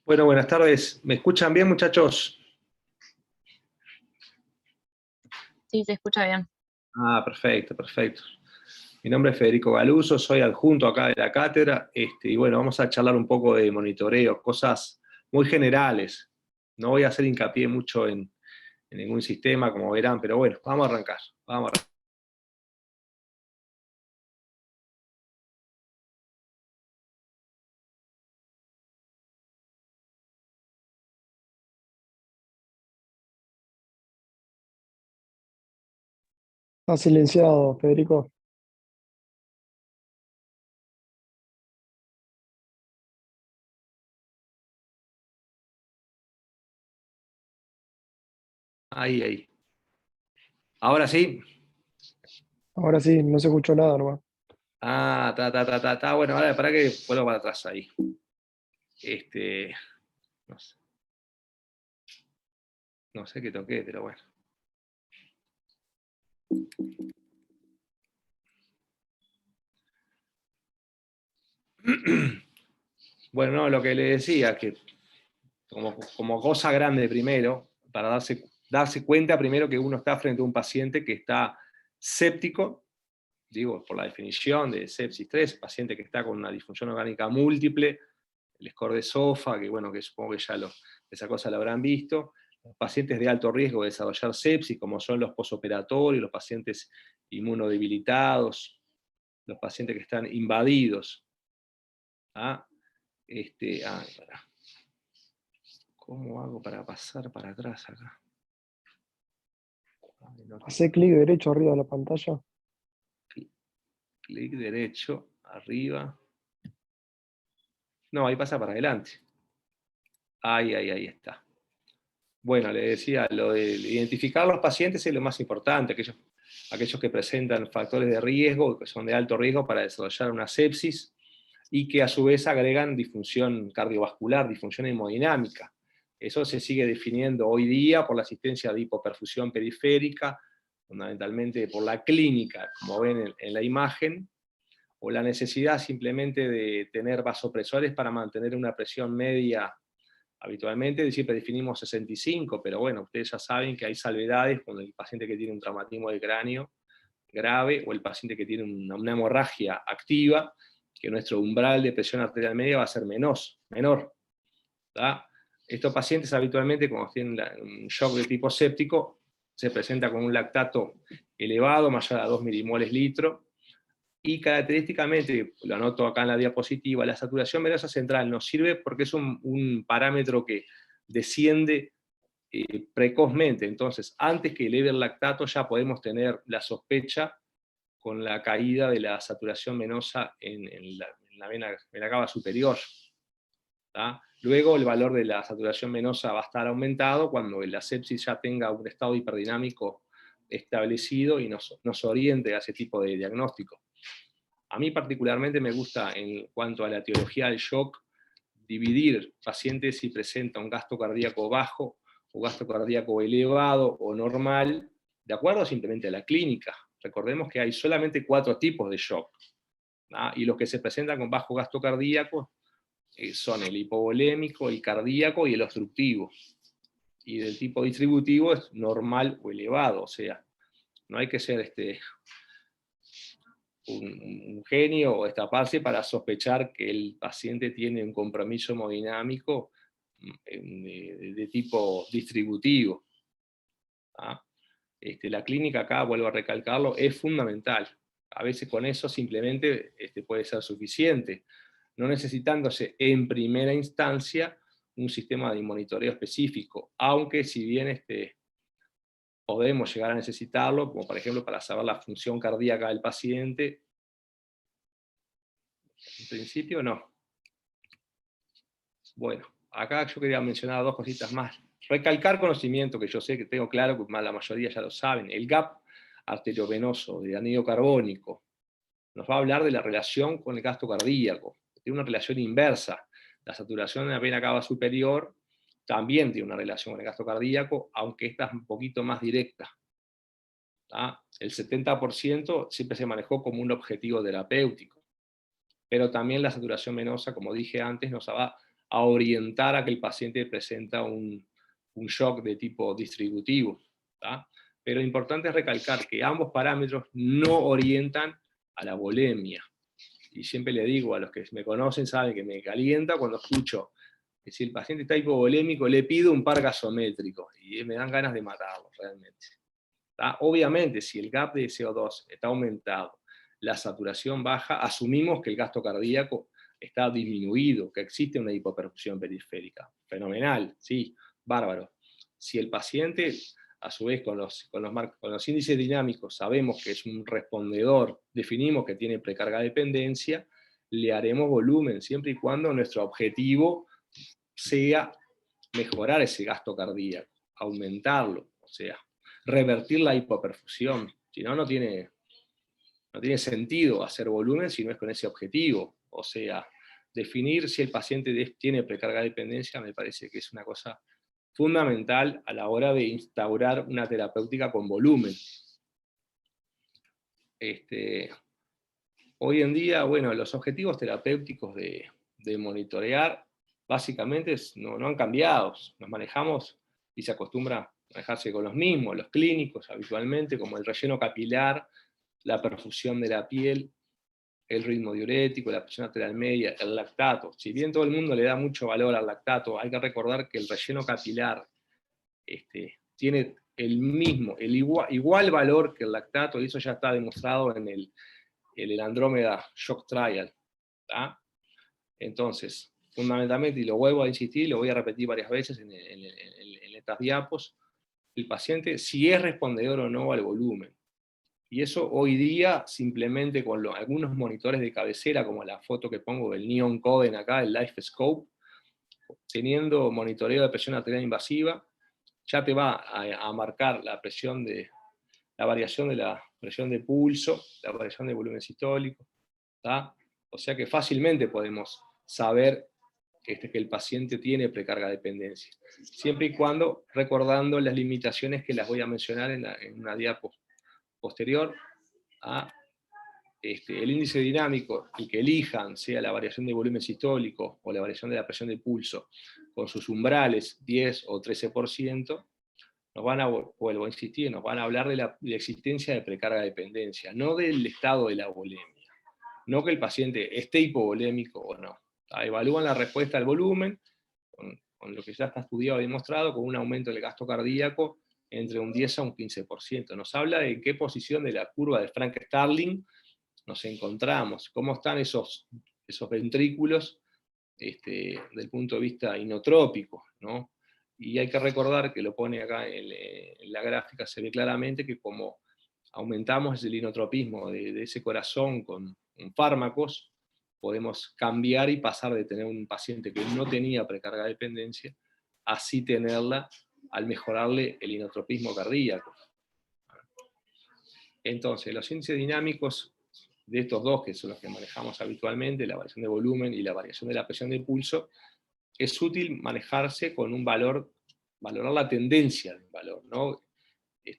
Bueno, buenas tardes. ¿Me escuchan bien, muchachos? Sí, se escucha bien. Perfecto, perfecto. Mi nombre es Federico Galuso, soy adjunto acá de la cátedra, y bueno, vamos a charlar un poco de monitoreo, cosas muy generales. No voy a hacer hincapié mucho en ningún sistema, como verán, pero bueno, vamos a arrancar. Vamos a arrancar. Está silenciado, Federico. Ahí, ahí. Ahora sí. Ahora sí, no se escuchó nada nomás. Bueno, ahora para que vuelvo para atrás ahí. No sé, no sé qué toqué, pero bueno. Bueno, no, lo que le decía, que como cosa grande primero, para darse cuenta primero que uno está frente a un paciente que está séptico, digo, por la definición de sepsis 3, paciente que está con una disfunción orgánica múltiple, el score de SOFA, que bueno, que supongo que ya esa cosa la habrán visto, los pacientes de alto riesgo de desarrollar sepsis, como son los posoperatorios, los pacientes inmunodebilitados, los pacientes que están invadidos. Pará. ¿Cómo hago para pasar para atrás acá? Hacé clic derecho arriba de la pantalla. Clic derecho, arriba. No, ahí pasa para adelante. Ahí está. Bueno, le decía, lo de identificar los pacientes es lo más importante, aquellos que presentan factores de riesgo, que son de alto riesgo para desarrollar una sepsis, y que a su vez agregan disfunción cardiovascular, disfunción hemodinámica. Eso se sigue definiendo hoy día por la asistencia de hipoperfusión periférica, fundamentalmente por la clínica, como ven en la imagen, o la necesidad simplemente de tener vasopresores para mantener una presión media. Habitualmente siempre definimos 65, pero bueno, ustedes ya saben que hay salvedades con el paciente que tiene un traumatismo de cráneo grave o el paciente que tiene una hemorragia activa, que nuestro umbral de presión arterial media va a ser menor. ¿Tá? Estos pacientes habitualmente, cuando tienen un shock de tipo séptico, se presenta con un lactato elevado, mayor a 2 milimoles litro, y característicamente, lo anoto acá en la diapositiva, la saturación venosa central nos sirve porque es un parámetro que desciende precozmente. Entonces, antes que eleve el lactato, ya podemos tener la sospecha con la caída de la saturación venosa en la vena cava superior. ¿Tá? Luego, el valor de la saturación venosa va a estar aumentado cuando la sepsis ya tenga un estado hiperdinámico establecido y nos oriente a ese tipo de diagnóstico. A mí particularmente me gusta, en cuanto a la etiología del shock, dividir pacientes si presenta un gasto cardíaco bajo o gasto cardíaco elevado o normal, de acuerdo simplemente a la clínica. Recordemos que hay solamente 4 tipos de shock, ¿no? Y los que se presentan con bajo gasto cardíaco son el hipovolémico, el cardíaco y el obstructivo. Y del tipo distributivo es normal o elevado, o sea, no hay que ser un genio o estaparse para sospechar que el paciente tiene un compromiso hemodinámico de tipo distributivo. ¿Ah? La clínica acá, vuelvo a recalcarlo, es fundamental. A veces con eso simplemente puede ser suficiente, no necesitándose en primera instancia un sistema de monitoreo específico, aunque si bien podemos llegar a necesitarlo, como por ejemplo para saber la función cardíaca del paciente. En principio no. Bueno, acá yo quería mencionar 2 cositas más. Recalcar conocimiento, que yo sé que tengo claro que la mayoría ya lo saben. El gap arteriovenoso de anhídrido carbónico nos va a hablar de la relación con el gasto cardíaco. Tiene una relación inversa. La saturación en la vena cava superior también tiene una relación con el gasto cardíaco, aunque esta es un poquito más directa. ¿Tá? El 70% siempre se manejó como un objetivo terapéutico, pero también la saturación venosa, como dije antes, nos va a orientar a que el paciente presenta un shock de tipo distributivo. ¿Tá? Pero lo importante es recalcar que ambos parámetros no orientan a la volemia. Y siempre le digo a los que me conocen, saben que me calienta cuando escucho que si el paciente está hipovolémico, le pido un par gasométrico, y me dan ganas de matarlo realmente. ¿Tá? Obviamente, si el gap de CO2 está aumentado, la saturación baja, asumimos que el gasto cardíaco está disminuido, que existe una hipoperfusión periférica. Fenomenal, sí, bárbaro. Si el paciente, a su vez, con los índices dinámicos, sabemos que es un respondedor, definimos que tiene precarga dependencia, le haremos volumen, siempre y cuando nuestro objetivo sea mejorar ese gasto cardíaco, aumentarlo, o sea, revertir la hipoperfusión. Si no, no tiene sentido hacer volumen si no es con ese objetivo. O sea, definir si el paciente tiene precarga dependencia me parece que es una cosa fundamental a la hora de instaurar una terapéutica con volumen. Hoy en día, bueno, los objetivos terapéuticos de monitorear básicamente no han cambiado. Nos manejamos y se acostumbra a manejarse con los mismos, los clínicos habitualmente, como el relleno capilar, la perfusión de la piel, el ritmo diurético, la presión arterial media, el lactato. Si bien todo el mundo le da mucho valor al lactato, hay que recordar que el relleno capilar tiene el igual valor que el lactato, y eso ya está demostrado en el Andrómeda Shock Trial. ¿Tá? Entonces, fundamentalmente, y lo vuelvo a insistir, lo voy a repetir varias veces en estas diapos, el paciente si es respondedor o no al volumen. Y eso hoy día, simplemente con algunos monitores de cabecera, como la foto que pongo del Neon Coden acá, el LifeScope, teniendo monitoreo de presión arterial invasiva, ya te va a marcar la variación de la presión de pulso, la variación de volumen sistólico. ¿Tá? O sea que fácilmente podemos saber que el paciente tiene precarga dependencia, siempre y cuando recordando las limitaciones que las voy a mencionar en una diapo posterior. El índice dinámico, el que elijan, sea la variación de volumen sistólico o la variación de la presión de pulso, con sus umbrales 10 o 13%, vuelvo a insistir, nos van a hablar de la existencia de precarga dependencia, no del estado de la volemia. No que el paciente esté hipovolémico o no. Evalúan la respuesta al volumen, con lo que ya está estudiado y demostrado, con un aumento del gasto cardíaco entre un 10 a un 15%. Nos habla de en qué posición de la curva de Frank-Starling nos encontramos, cómo están esos ventrículos del punto de vista inotrópico, ¿no? Y hay que recordar, que lo pone acá en la gráfica, se ve claramente que como aumentamos el inotropismo de ese corazón con fármacos, podemos cambiar y pasar de tener un paciente que no tenía precarga dependencia, a sí tenerla al mejorarle el inotropismo cardíaco. Entonces, los índices dinámicos de estos dos, que son los que manejamos habitualmente, la variación de volumen y la variación de la presión de pulso, es útil manejarse con un valor, valorar la tendencia del valor, ¿no?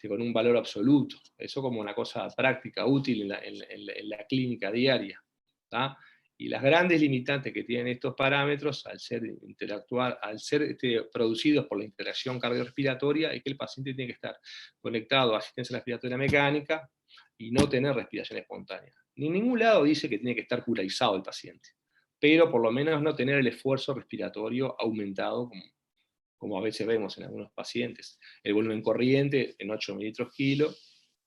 Con un valor absoluto. Eso como una cosa práctica, útil en la clínica diaria. ¿Tá? Y las grandes limitantes que tienen estos parámetros, al ser producidos por la interacción cardiorrespiratoria, es que el paciente tiene que estar conectado a asistencia respiratoria mecánica y no tener respiración espontánea. Ni en ningún lado dice que tiene que estar curaizado el paciente, pero por lo menos no tener el esfuerzo respiratorio aumentado como a veces vemos en algunos pacientes. El volumen corriente en 8 mililitros kilo,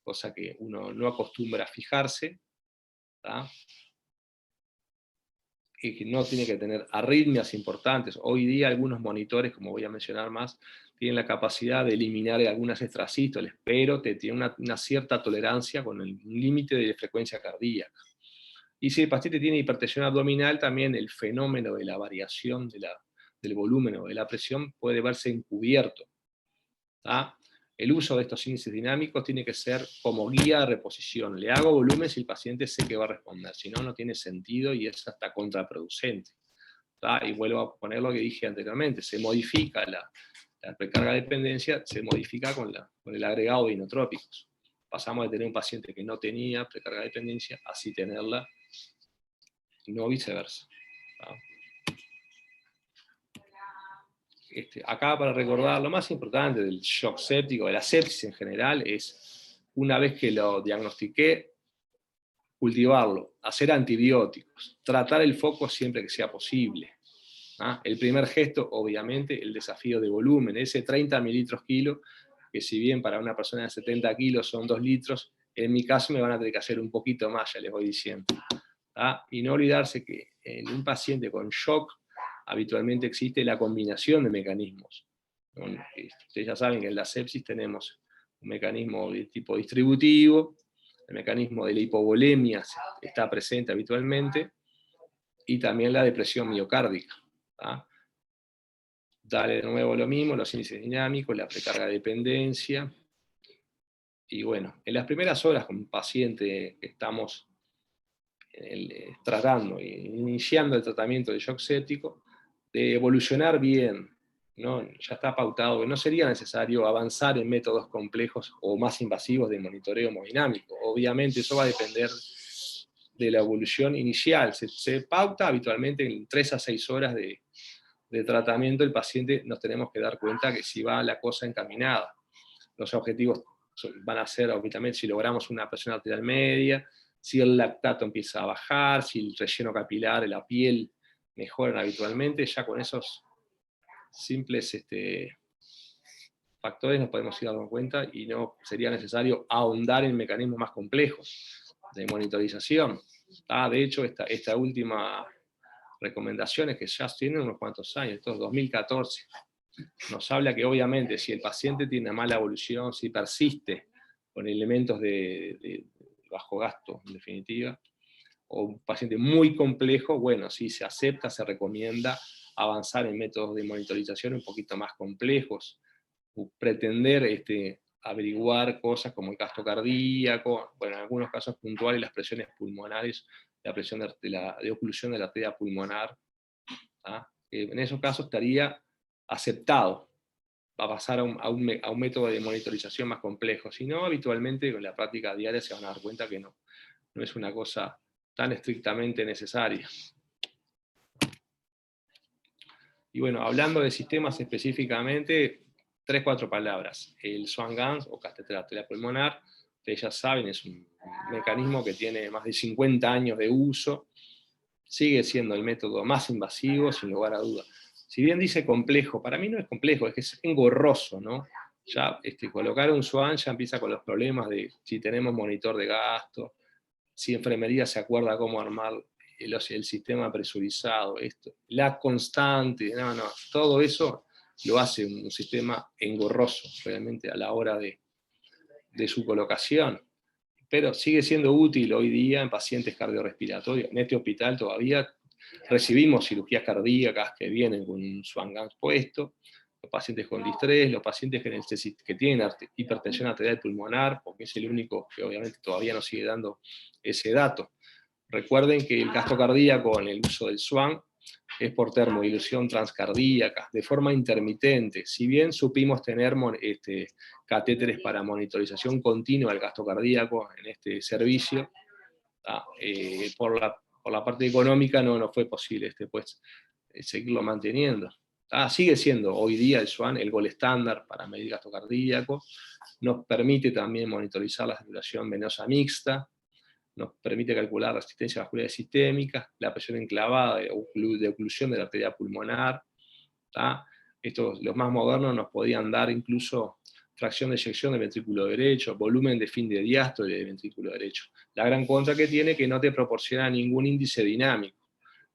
cosa que uno no acostumbra a fijarse, ¿tá? Y que no tiene que tener arritmias importantes. Hoy día algunos monitores, como voy a mencionar más, tienen la capacidad de eliminar algunas extrasístoles, pero tienen una cierta tolerancia con el límite de frecuencia cardíaca. Y si el paciente tiene hipertensión abdominal, también el fenómeno de la variación del volumen o de la presión puede verse encubierto. ¿Tá? El uso de estos índices dinámicos tiene que ser como guía de reposición. Le hago volumen si el paciente sé que va a responder, si no, no tiene sentido y es hasta contraproducente. ¿Tá? Y vuelvo a poner lo que dije anteriormente, se modifica la precarga de dependencia, se modifica con el agregado de inotrópicos. Pasamos de tener un paciente que no tenía precarga de dependencia a sí tenerla, y no viceversa. ¿Tá? acá para recordar, lo más importante del shock séptico, de la sepsis en general, es una vez que lo diagnostiqué, cultivarlo, hacer antibióticos, tratar el foco siempre que sea posible. El primer gesto, obviamente, el desafío de volumen, ese 30 mililitros kilo, que si bien para una persona de 70 kilos son 2 litros, en mi caso me van a tener que hacer un poquito más, ya les voy diciendo. Y no olvidarse que en un paciente con shock habitualmente existe la combinación de mecanismos. Ustedes ya saben que en la sepsis tenemos un mecanismo de tipo distributivo, el mecanismo de la hipovolemia está presente habitualmente, y también la depresión miocárdica. Dale de nuevo lo mismo, los índices dinámicos, la precarga de dependencia. Y bueno, en las primeras horas con un paciente que estamos tratando, iniciando el tratamiento de shock séptico, de evolucionar bien, ¿no? Ya está pautado que no sería necesario avanzar en métodos complejos o más invasivos de monitoreo hemodinámico. Obviamente eso va a depender de la evolución inicial. Se pauta habitualmente en 3 a 6 horas de tratamiento el paciente, nos tenemos que dar cuenta que si va la cosa encaminada. Los objetivos van a ser, obviamente, si logramos una presión arterial media, si el lactato empieza a bajar, si el relleno capilar, la piel mejoran habitualmente, ya con esos simples factores nos podemos ir dando cuenta y no sería necesario ahondar en mecanismos más complejos de monitorización. De hecho, esta última recomendaciones que ya tienen unos cuantos años, esto es 2014, nos habla que obviamente si el paciente tiene mala evolución, si persiste con elementos de bajo gasto, en definitiva, o un paciente muy complejo, bueno, sí se acepta, se recomienda avanzar en métodos de monitorización un poquito más complejos, pretender averiguar cosas como el gasto cardíaco, bueno, en algunos casos puntuales las presiones pulmonares, la presión de oclusión de la arteria pulmonar, en esos casos estaría aceptado a pasar a un método de monitorización más complejo. Si no, habitualmente con la práctica diaria se van a dar cuenta que no es una cosa tan estrictamente necesaria. Y bueno, hablando de sistemas específicamente, 3-4 palabras. El Swan-Ganz o catéter arterial pulmonar, ustedes ya saben, es un mecanismo que tiene más de 50 años de uso, sigue siendo el método más invasivo, sin lugar a duda. Si bien dice complejo, para mí no es complejo, es que es engorroso, ¿no? Ya colocar un Swan ya empieza con los problemas de si tenemos monitor de gasto, si enfermería se acuerda cómo armar el sistema presurizado, la constante, todo eso lo hace un sistema engorroso realmente a la hora de su colocación. Pero sigue siendo útil hoy día en pacientes cardiorrespiratorios. En este hospital todavía recibimos cirugías cardíacas que vienen con un Swan-Ganz puesto, los pacientes con distrés, los pacientes que tienen hipertensión arterial pulmonar, porque es el único que obviamente todavía nos sigue dando ese dato. Recuerden que el gasto cardíaco en el uso del Swan es por termodilución transcardíaca, de forma intermitente. Si bien supimos tener catéteres para monitorización continua del gasto cardíaco en este servicio, por la parte económica no fue posible seguirlo manteniendo. Sigue siendo hoy día el Swan el gold estándar para medir gasto cardíaco, nos permite también monitorizar la circulación venosa mixta, nos permite calcular resistencia vascular sistémica, la presión enclavada de oclusión de la arteria pulmonar. Los más modernos nos podían dar incluso fracción de eyección del ventrículo derecho, volumen de fin de diástole del ventrículo derecho. La gran contra que tiene es que no te proporciona ningún índice dinámico,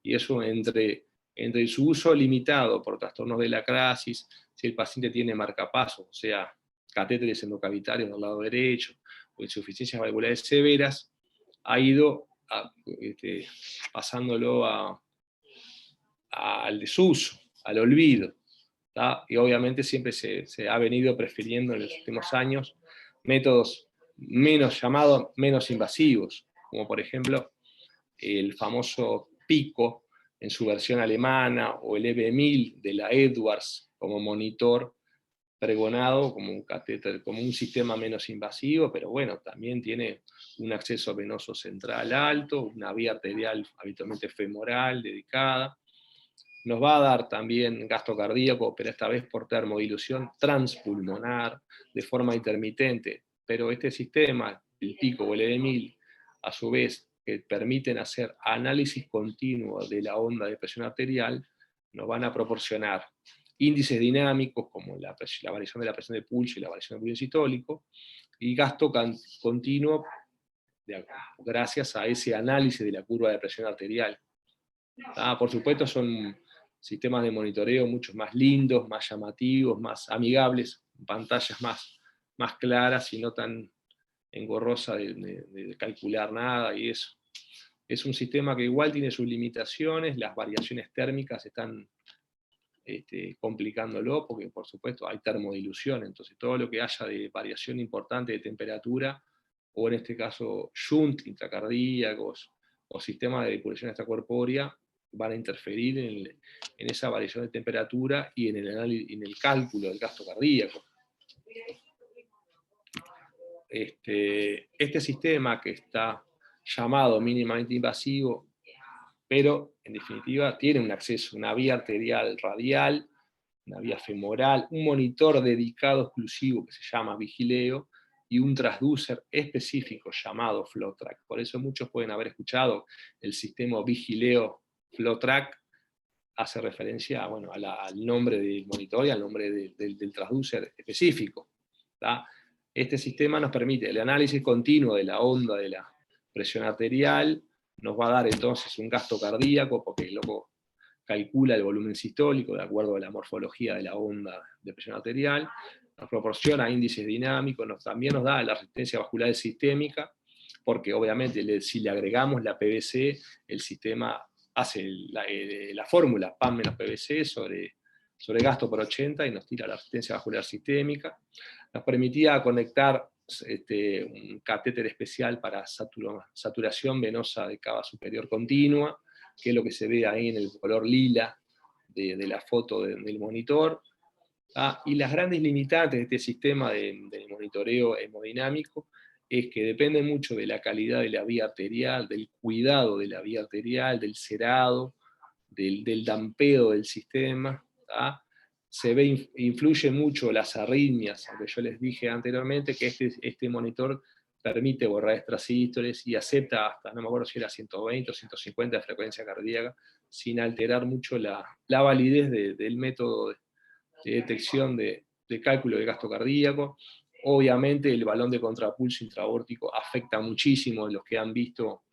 y eso entre su uso limitado por trastornos de la crasis, si el paciente tiene marcapasos, o sea, catéteres endocavitarios del lado derecho, o insuficiencias valvulares severas, ha ido pasándolo al desuso, al olvido. Y obviamente siempre se ha venido prefiriendo en los últimos años métodos menos invasivos, como por ejemplo el famoso PICO en su versión alemana, o el EB1000 de la Edwards como monitor pregonado como un catéter, como un sistema menos invasivo, pero bueno, también tiene un acceso venoso central alto, una vía arterial habitualmente femoral dedicada, Nos va a dar también gasto cardíaco, pero esta vez por termodilución transpulmonar, de forma intermitente. Pero este sistema, el pico o el ED1000, a su vez, que permiten hacer análisis continuo de la onda de presión arterial, nos van a proporcionar índices dinámicos como la variación de la presión de pulso y la variación del volumen sistólico, y gasto continuo gracias a ese análisis de la curva de presión arterial. Por supuesto son sistemas de monitoreo mucho más lindos, más llamativos, más amigables, pantallas más claras y no tan engorrosa de calcular nada y eso. Es un sistema que igual tiene sus limitaciones, las variaciones térmicas están complicándolo, porque por supuesto hay termodilución, entonces todo lo que haya de variación importante de temperatura, o en este caso shunt intracardíacos, o sistemas de depuración extracorpórea, van a interferir en esa variación de temperatura y en el cálculo del gasto cardíaco. Este sistema que está llamado mínimamente invasivo, pero en definitiva tiene un acceso, una vía arterial radial, una vía femoral, un monitor dedicado exclusivo que se llama Vigileo, y un transducer específico llamado FlowTrack. Por eso muchos pueden haber escuchado el sistema Vigileo FlowTrack, hace referencia bueno, al nombre del monitor y al nombre del transducer específico. ¿tá? Este sistema nos permite el análisis continuo de la onda de la presión arterial, nos va a dar entonces un gasto cardíaco, porque el loco calcula el volumen sistólico de acuerdo a la morfología de la onda de presión arterial, nos proporciona índices dinámicos, también nos da la resistencia vascular sistémica, porque obviamente si le agregamos la PVC, el sistema hace la fórmula PAM menos PVC sobre gasto por 80 y nos tira la resistencia vascular sistémica. Nos permitía conectar un catéter especial para saturación venosa de cava superior continua, que es lo que se ve ahí en el color lila de la foto del monitor. Y las grandes limitantes de este sistema de monitoreo hemodinámico es que depende mucho de la calidad de la vía arterial, del cuidado de la vía arterial, del cerado, del dampeo del sistema. Influye mucho las arritmias, aunque yo les dije anteriormente que este monitor permite borrar extrasístoles y acepta hasta, no me acuerdo si era 120 o 150 de frecuencia cardíaca, sin alterar mucho la validez del método de detección de cálculo de gasto cardíaco. Obviamente el balón de contrapulso intraórtico afecta muchísimo. Los que han visto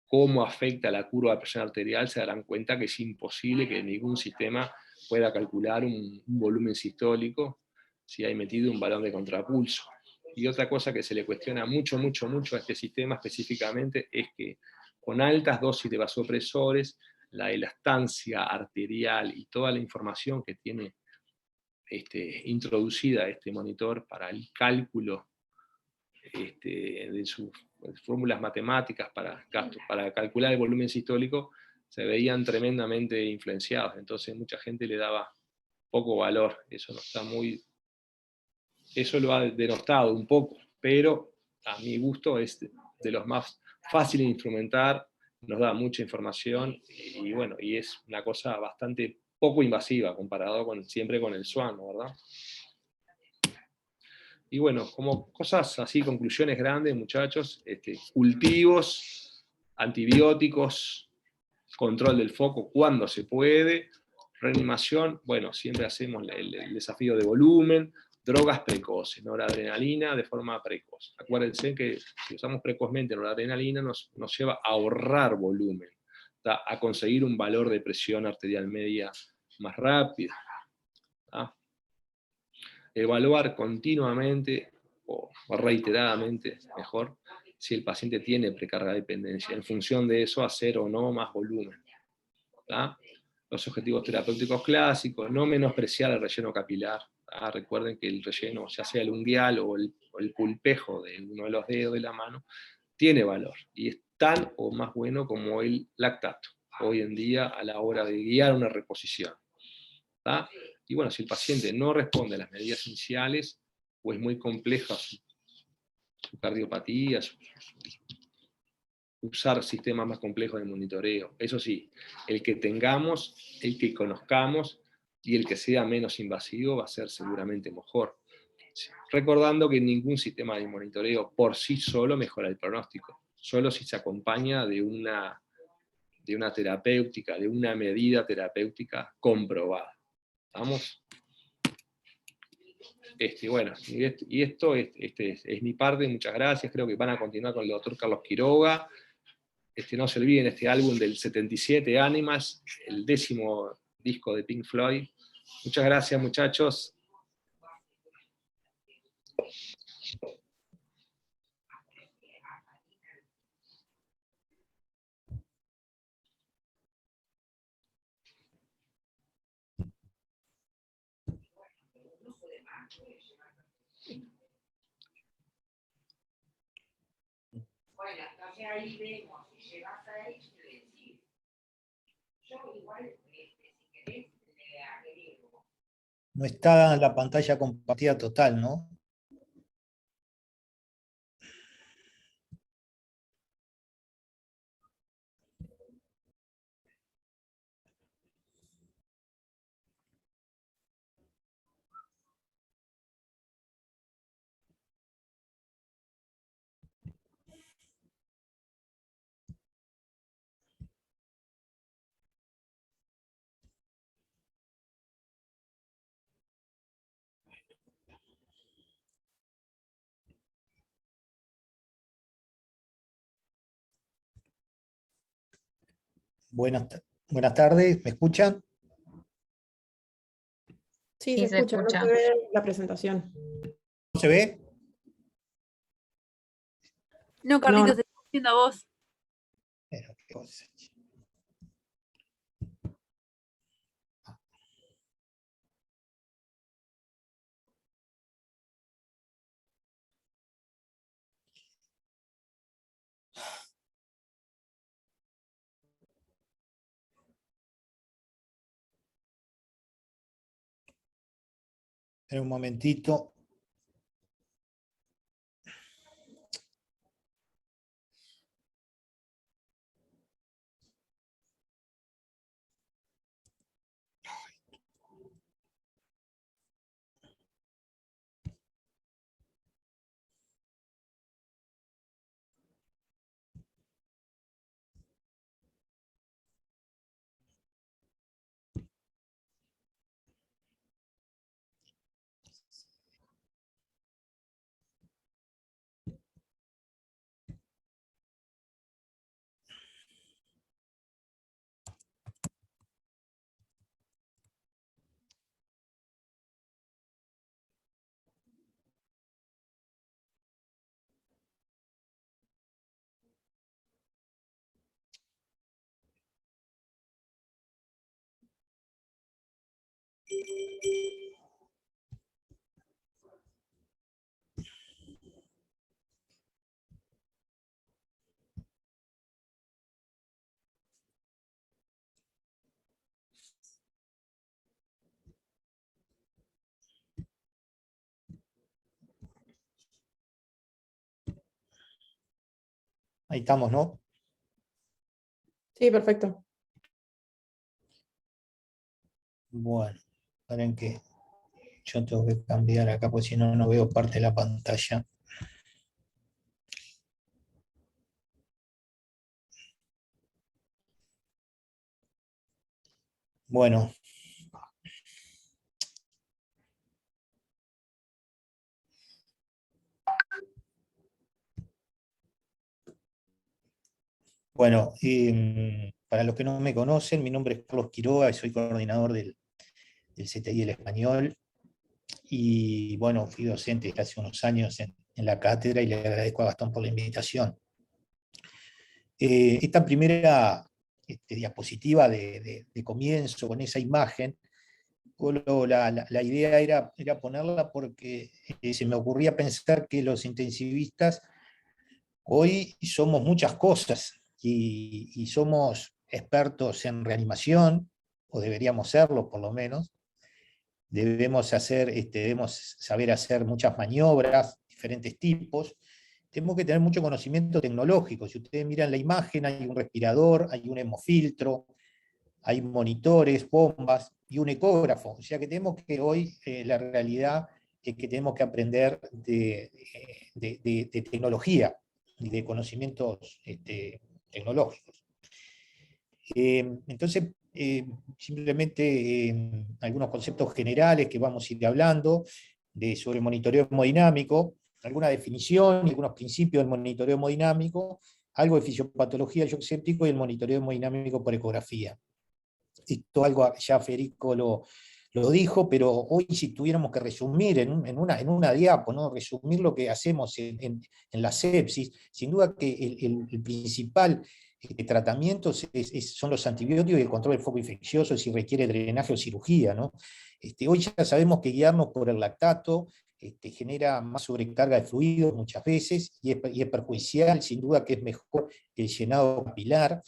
cómo afecta la curva de presión arterial se darán cuenta que es imposible que ningún sistema pueda calcular un volumen sistólico si hay metido un balón de contrapulso. Y otra cosa que se le cuestiona mucho a este sistema específicamente es que con altas dosis de vasopresores, la elastancia arterial y toda la información que tiene introducida este monitor para el cálculo de sus fórmulas matemáticas para calcular el volumen sistólico, se veían tremendamente influenciados. Entonces mucha gente le daba poco valor. Eso lo ha denostado un poco, pero a mi gusto es de los más fáciles de instrumentar, nos da mucha información y bueno, y es una cosa bastante poco invasiva comparado siempre con el SWAN, ¿verdad? Y bueno, como cosas así, conclusiones grandes, muchachos, cultivos, antibióticos, control del foco cuando se puede, reanimación, bueno, siempre hacemos el desafío de volumen, drogas precoces, noradrenalina de forma precoz. Acuérdense que si usamos precozmente noradrenalina nos lleva a ahorrar volumen, a conseguir un valor de presión arterial media más rápido. Evaluar continuamente, o reiteradamente, mejor, si el paciente tiene precarga de dependencia. En función de eso, hacer o no más volumen. Los objetivos terapéuticos clásicos, no menospreciar el relleno capilar. Recuerden que el relleno, ya sea el unguial o el pulpejo de uno de los dedos de la mano, tiene valor, y es tan o más bueno como el lactato, hoy en día a la hora de guiar una reposición. Y bueno, si el paciente no responde a las medidas iniciales, o es muy compleja su cardiopatía, su usar sistemas más complejos de monitoreo. Eso sí, el que tengamos, el que conozcamos y el que sea menos invasivo va a ser seguramente mejor. Recordando que ningún sistema de monitoreo por sí solo mejora el pronóstico, solo si se acompaña de una terapéutica, de una medida terapéutica comprobada. ¿Estamos? Bueno, y esto es mi parte, muchas gracias. Creo que van a continuar con el doctor Carlos Quiroga. No se olviden este álbum del 77, Animals, el 10º disco de Pink Floyd. Muchas gracias, muchachos. Bueno, entonces ahí vemos, si llegas a H, le decís. Yo igual, si querés, le agrego. No está en la pantalla compartida total, ¿no? Buenas tardes, ¿me escuchan? Sí, Sí, se se escucha, no escucha. se ve la presentación. ¿No se ve? No, Carlitos, No. te estoy viendo a vos. Pero qué cosa. Espera un momentito. Ahí estamos, ¿no? Sí, perfecto. Bueno, esperen que yo tengo que cambiar acá, porque si no, no veo parte de la pantalla. Bueno. Bueno, para los que no me conocen, mi nombre es Carlos Quiroga y soy coordinador del CTI El Español. Y bueno, fui docente hace unos años en la cátedra y le agradezco a Gastón por la invitación. Esta primera diapositiva de comienzo con esa imagen, la idea era ponerla porque se me ocurría pensar que los intensivistas hoy somos muchas cosas y somos expertos en reanimación, o deberíamos serlo por lo menos. Debemos saber hacer muchas maniobras, diferentes tipos. tenemos que tener mucho conocimiento tecnológico. Si ustedes miran la imagen, hay un respirador, hay un hemofiltro, hay monitores, bombas y un ecógrafo. O sea que tenemos que hoy, la realidad es que tenemos que aprender de tecnología y de conocimientos tecnológicos. Entonces, simplemente algunos conceptos generales que vamos a ir hablando sobre monitoreo hemodinámico, alguna definición y algunos principios del monitoreo hemodinámico, algo de fisiopatología del shock séptico y el monitoreo hemodinámico por ecografía. Esto algo ya Federico lo dijo, pero hoy si tuviéramos que resumir en una diapo, ¿no? Resumir lo que hacemos en la sepsis, sin duda que el principal tratamiento son los antibióticos y el control del foco infeccioso si requiere drenaje o cirugía, ¿no? Hoy ya sabemos que guiarnos por el lactato genera más sobrecarga de fluidos muchas veces y es perjudicial, sin duda que es mejor que el llenado capilar.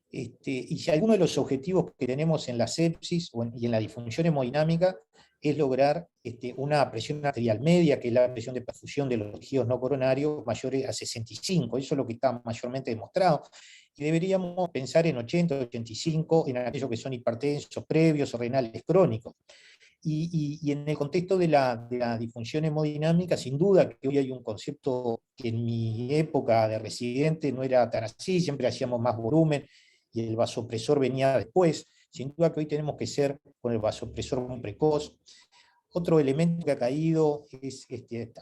Y si alguno de los objetivos que tenemos en la sepsis y en la disfunción hemodinámica es lograr una presión arterial media, que es la presión de perfusión de los tejidos no coronarios, mayores a 65, eso es lo que está mayormente demostrado, y deberíamos pensar en 80, 85, en aquellos que son hipertensos previos o renales crónicos. Y en el contexto de la disfunción hemodinámica, sin duda que hoy hay un concepto que en mi época de residente no era tan así, siempre hacíamos más volumen, y el vasopresor venía después. Sin duda que hoy tenemos que ser con el vasopresor muy precoz. Otro elemento que ha caído es,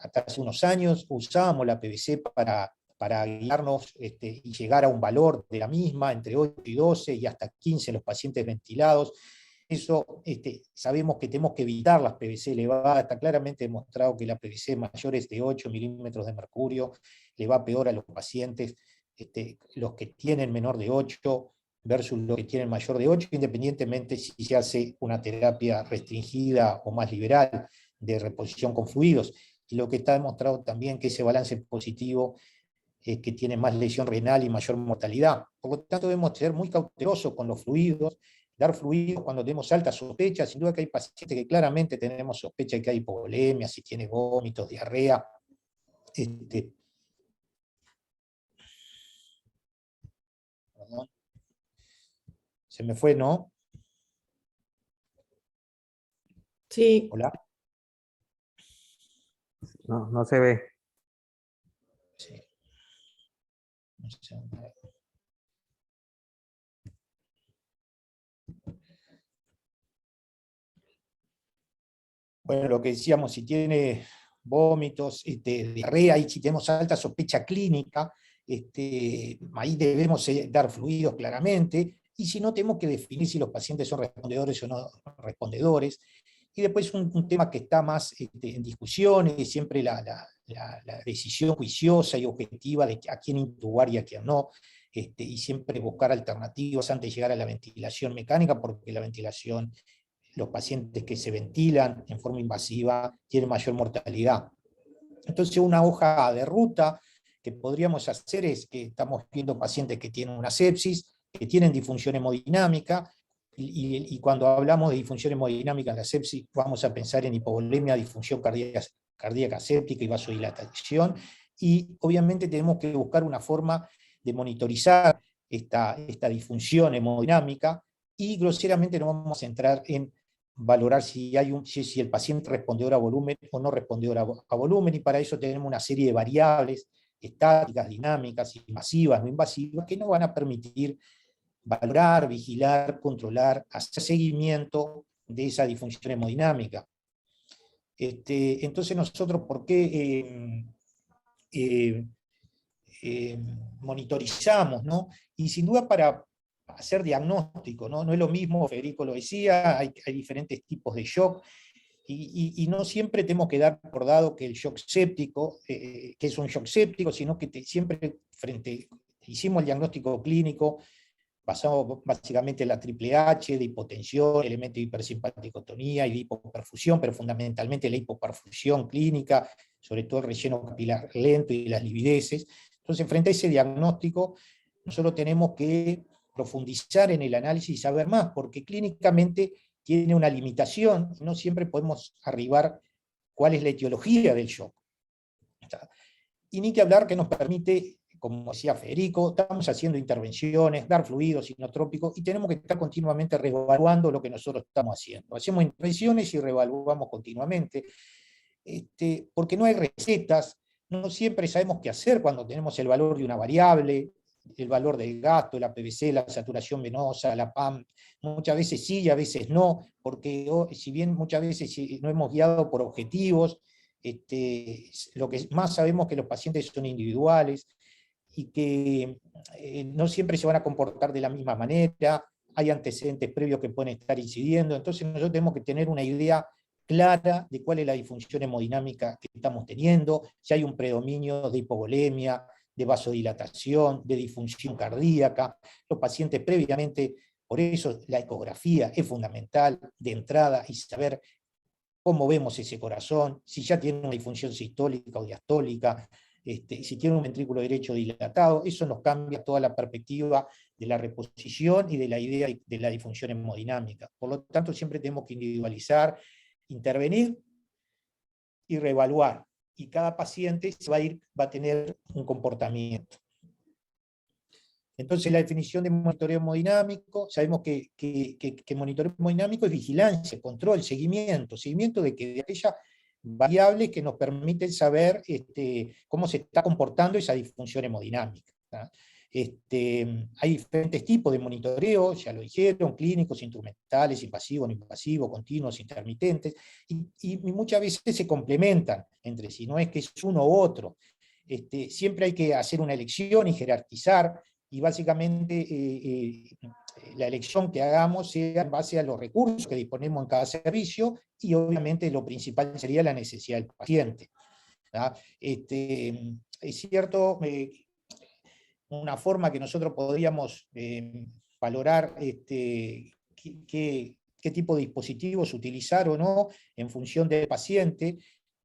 hasta hace unos años usábamos la PVC para guiarnos y llegar a un valor de la misma, entre 8 y 12 y hasta 15 en los pacientes ventilados. Eso sabemos que tenemos que evitar las PVC elevadas, está claramente demostrado que la PVC mayores de 8 milímetros de mercurio le va peor a los pacientes, los que tienen menor de 8 versus los que tienen mayor de 8, independientemente si se hace una terapia restringida o más liberal de reposición con fluidos. Y lo que está demostrado también que ese balance positivo es que tiene más lesión renal y mayor mortalidad. Por lo tanto, debemos ser muy cautelosos con los fluidos, dar fluidos cuando tenemos alta sospecha. Sin duda que hay pacientes que claramente tenemos sospecha de que hay hipovolemia, si tiene vómitos, diarrea. Perdón. Se me fue, ¿no? Sí. Hola. No se ve. Sí. Bueno, lo que decíamos, si tiene vómitos, diarrea, y si tenemos alta sospecha clínica, ahí debemos dar fluidos claramente, y si no, tenemos que definir si los pacientes son respondedores o no respondedores. Y después un tema que está más en discusión es siempre la decisión juiciosa y objetiva de a quién intubar y a quién no, y siempre buscar alternativas antes de llegar a la ventilación mecánica, porque la ventilación, los pacientes que se ventilan en forma invasiva tienen mayor mortalidad. Entonces una hoja de ruta que podríamos hacer es que estamos viendo pacientes que tienen una sepsis, que tienen disfunción hemodinámica, y cuando hablamos de disfunción hemodinámica en la sepsis vamos a pensar en hipovolemia, disfunción cardíaca séptica y vasodilatación, y obviamente tenemos que buscar una forma de monitorizar esta disfunción hemodinámica, y groseramente nos vamos a centrar en valorar si el paciente respondedor a volumen o no respondedor a volumen, y para eso tenemos una serie de variables estáticas, dinámicas, invasivas, no invasivas, que nos van a permitir valorar, vigilar, controlar, hacer seguimiento de esa disfunción hemodinámica. Entonces nosotros, ¿por qué monitorizamos, ¿no? Y sin duda para hacer diagnóstico, ¿no? No es lo mismo, Federico lo decía, hay diferentes tipos de shock, y no siempre tenemos que dar por dado que el shock séptico, que es un shock séptico, sino que siempre hicimos el diagnóstico clínico basado básicamente en la triple H, de hipotensión, elemento de hipersimpaticotonía y de hipoperfusión, pero fundamentalmente la hipoperfusión clínica, sobre todo el relleno capilar lento y las livideces. Entonces, frente a ese diagnóstico, nosotros tenemos que profundizar en el análisis y saber más, porque clínicamente tiene una limitación, no siempre podemos arribar cuál es la etiología del shock. Y ni que hablar que nos permite, como decía Federico, estamos haciendo intervenciones, dar fluidos inotrópicos, y tenemos que estar continuamente reevaluando lo que nosotros estamos haciendo. Hacemos intervenciones y reevaluamos continuamente, porque no hay recetas, no siempre sabemos qué hacer cuando tenemos el valor de una variable, el valor del gasto, la PVC, la saturación venosa, la PAM. Muchas veces sí y a veces no, porque si bien muchas veces no hemos guiado por objetivos, lo que más sabemos es que los pacientes son individuales y que no siempre se van a comportar de la misma manera, hay antecedentes previos que pueden estar incidiendo, entonces nosotros tenemos que tener una idea clara de cuál es la disfunción hemodinámica que estamos teniendo, si hay un predominio de hipovolemia, de vasodilatación, de disfunción cardíaca. Los pacientes previamente, por eso la ecografía es fundamental de entrada y saber cómo vemos ese corazón, si ya tiene una disfunción sistólica o diastólica, si tiene un ventrículo derecho dilatado. Eso nos cambia toda la perspectiva de la reposición y de la idea de la disfunción hemodinámica. Por lo tanto, siempre tenemos que individualizar, intervenir y reevaluar. Y cada paciente va a tener un comportamiento. Entonces, la definición de monitoreo hemodinámico, sabemos que monitoreo hemodinámico es vigilancia, control, seguimiento de aquellas variables que nos permiten saber cómo se está comportando esa disfunción hemodinámica. Hay diferentes tipos de monitoreo, ya lo dijeron, clínicos, instrumentales, invasivos, no invasivos, continuos, intermitentes, y muchas veces se complementan entre sí, no es que es uno u otro. Siempre hay que hacer una elección y jerarquizar, y básicamente la elección que hagamos sea en base a los recursos que disponemos en cada servicio, y obviamente lo principal sería la necesidad del paciente. Es cierto, una forma que nosotros podríamos valorar qué tipo de dispositivos utilizar o no en función del paciente,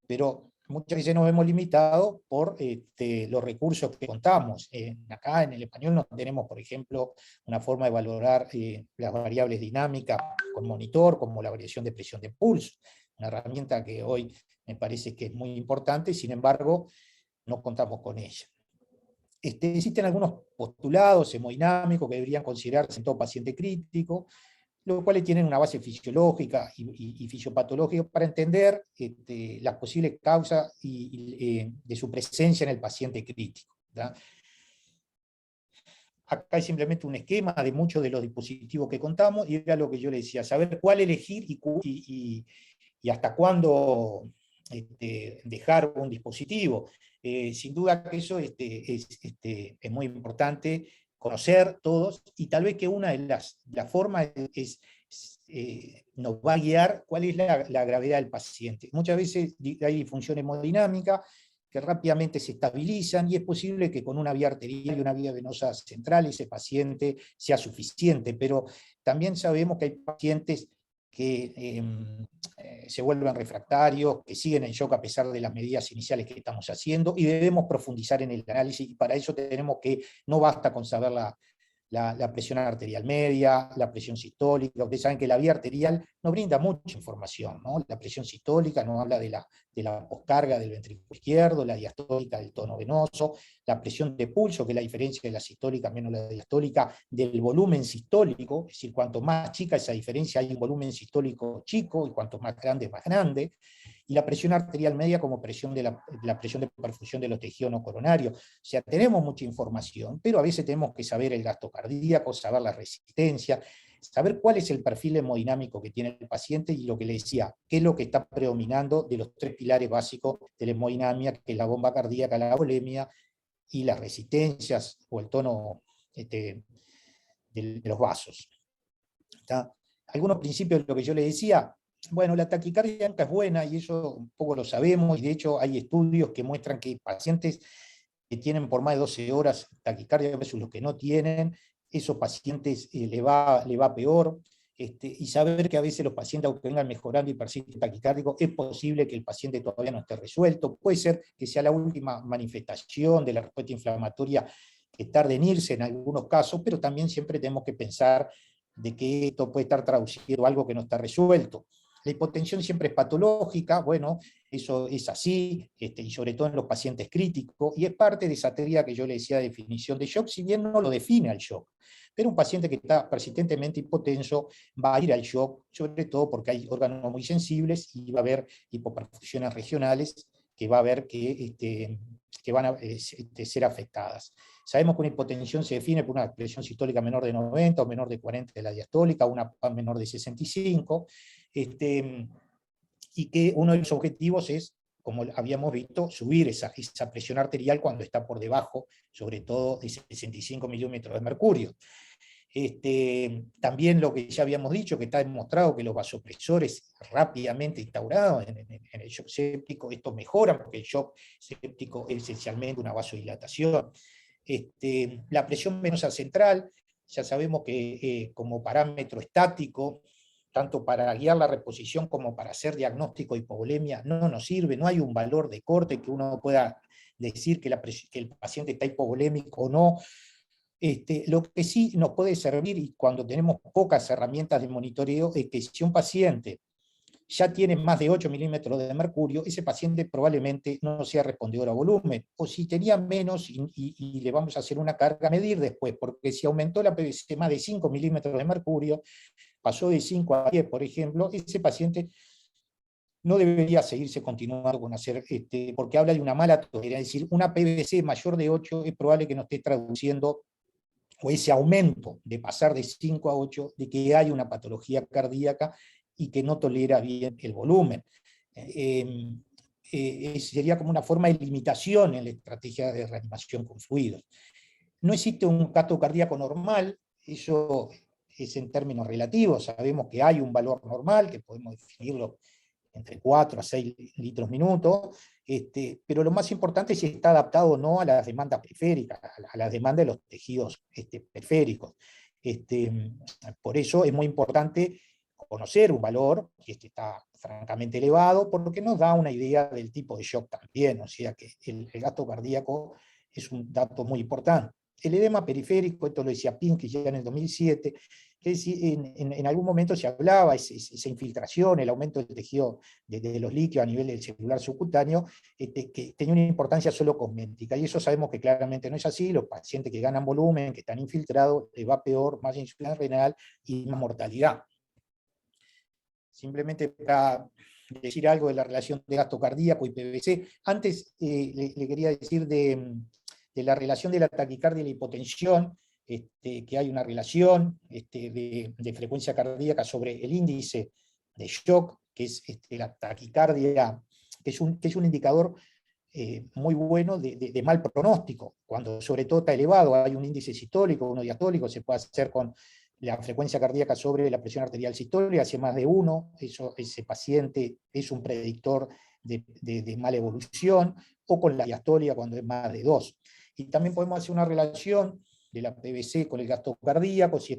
pero muchas veces nos vemos limitados por los recursos que contamos. Acá en el español no tenemos, por ejemplo, una forma de valorar las variables dinámicas con monitor, como la variación de presión de pulso, una herramienta que hoy me parece que es muy importante, sin embargo, no contamos con ella. Existen algunos postulados hemodinámicos que deberían considerarse en todo paciente crítico, los cuales tienen una base fisiológica y fisiopatológica para entender las posibles causas de su presencia en el paciente crítico. Acá hay simplemente un esquema de muchos de los dispositivos que contamos, y era lo que yo le decía, saber cuál elegir y hasta cuándo dejar un dispositivo. Sin duda que eso es muy importante conocer todos, y tal vez que una de las formas nos va a guiar cuál es la gravedad del paciente. Muchas veces hay disfunción hemodinámica que rápidamente se estabilizan, y es posible que con una vía arterial y una vía venosa central ese paciente sea suficiente, pero también sabemos que hay pacientes que se vuelven refractarios, que siguen en shock a pesar de las medidas iniciales que estamos haciendo, y debemos profundizar en el análisis, y para eso tenemos que, no basta con saber la presión arterial media, la presión sistólica. Ustedes saben que la vía arterial nos brinda mucha información, ¿no? La presión sistólica nos habla de la poscarga del ventrículo izquierdo, la diastólica del tono venoso, la presión de pulso, que es la diferencia de la sistólica menos la diastólica, del volumen sistólico, es decir, cuanto más chica esa diferencia hay un volumen sistólico chico, y cuanto más grande, más grande. Y la presión arterial media como presión la presión de perfusión de los tejidos no coronarios. O sea, tenemos mucha información, pero a veces tenemos que saber el gasto cardíaco, saber la resistencia, saber cuál es el perfil hemodinámico que tiene el paciente, y lo que le decía, qué es lo que está predominando de los tres pilares básicos de la hemodinamia, que es la bomba cardíaca, la volemia y las resistencias o el tono de los vasos. ¿Está? Algunos principios de lo que yo le decía. Bueno, la taquicardia es buena, y eso un poco lo sabemos, y de hecho hay estudios que muestran que pacientes que tienen por más de 12 horas taquicardia versus los que no tienen, esos pacientes le va peor, y saber que a veces los pacientes, aunque vengan mejorando y persisten taquicárdicos, es posible que el paciente todavía no esté resuelto, puede ser que sea la última manifestación de la respuesta inflamatoria que tarde en irse en algunos casos, pero también siempre tenemos que pensar de que esto puede estar traducido a algo que no está resuelto. La hipotensión siempre es patológica, bueno, eso es así, y sobre todo en los pacientes críticos, y es parte de esa teoría que yo le decía de definición de shock, si bien no lo define al shock. Pero un paciente que está persistentemente hipotenso va a ir al shock, sobre todo porque hay órganos muy sensibles y va a haber hipoperfusiones regionales que va a haber que van a ser afectadas. Sabemos que una hipotensión se define por una presión sistólica menor de 90 o menor de 40 de la diastólica, una menor de 65, y que uno de los objetivos es, como habíamos visto, subir esa presión arterial cuando está por debajo, sobre todo de 65 milímetros de mercurio. También lo que ya habíamos dicho, que está demostrado que los vasopresores rápidamente instaurados en el shock séptico, esto mejora porque el shock séptico es esencialmente una vasodilatación. La presión venosa central, ya sabemos que como parámetro estático, tanto para guiar la reposición como para hacer diagnóstico de hipovolemia, no nos sirve, no hay un valor de corte que uno pueda decir que el paciente está hipovolémico o no. Lo que sí nos puede servir, y cuando tenemos pocas herramientas de monitoreo, es que si un paciente ya tiene más de 8 milímetros de mercurio, ese paciente probablemente no sea respondedor a volumen, o si tenía menos y le vamos a hacer una carga a medir después, porque si aumentó la PVC más de 5 milímetros de mercurio, pasó de 5 a 10, por ejemplo, ese paciente no debería seguirse continuando con hacer, porque habla de una mala tolerancia, es decir, una PVC mayor de 8 es probable que no esté traduciendo, o ese aumento de pasar de 5 a 8, de que hay una patología cardíaca y que no tolera bien el volumen. Sería como una forma de limitación en la estrategia de reanimación con fluidos. No existe un gasto cardíaco normal, eso es en términos relativos, sabemos que hay un valor normal, que podemos definirlo entre 4 a 6 litros minuto, pero lo más importante es si está adaptado o no a las demandas periféricas, a las demandas de los tejidos periféricos. Por eso es muy importante conocer un valor, que está francamente elevado, porque nos da una idea del tipo de shock también, o sea que el gasto cardíaco es un dato muy importante. El edema periférico, esto lo decía Pinsky ya en el 2007, que en algún momento se hablaba esa infiltración, el aumento del tejido de los líquidos a nivel del celular subcutáneo, que tenía una importancia solo cosmética, y eso sabemos que claramente no es así. Los pacientes que ganan volumen, que están infiltrados, les va peor, más insuficiencia renal y más mortalidad. Simplemente para decir algo de la relación de gasto cardíaco y PVC, antes le quería decir de la relación de la taquicardia y la hipotensión, que hay una relación de frecuencia cardíaca sobre el índice de shock, que es la taquicardia, que es un indicador muy bueno de mal pronóstico, cuando sobre todo está elevado, hay un índice sistólico, uno diastólico, se puede hacer con la frecuencia cardíaca sobre la presión arterial sistólica, hacia más de 1, ese paciente es un predictor de mala evolución, o con la diastólica cuando es más de 2. Y también podemos hacer una relación de la PVC con el gasto cardíaco, si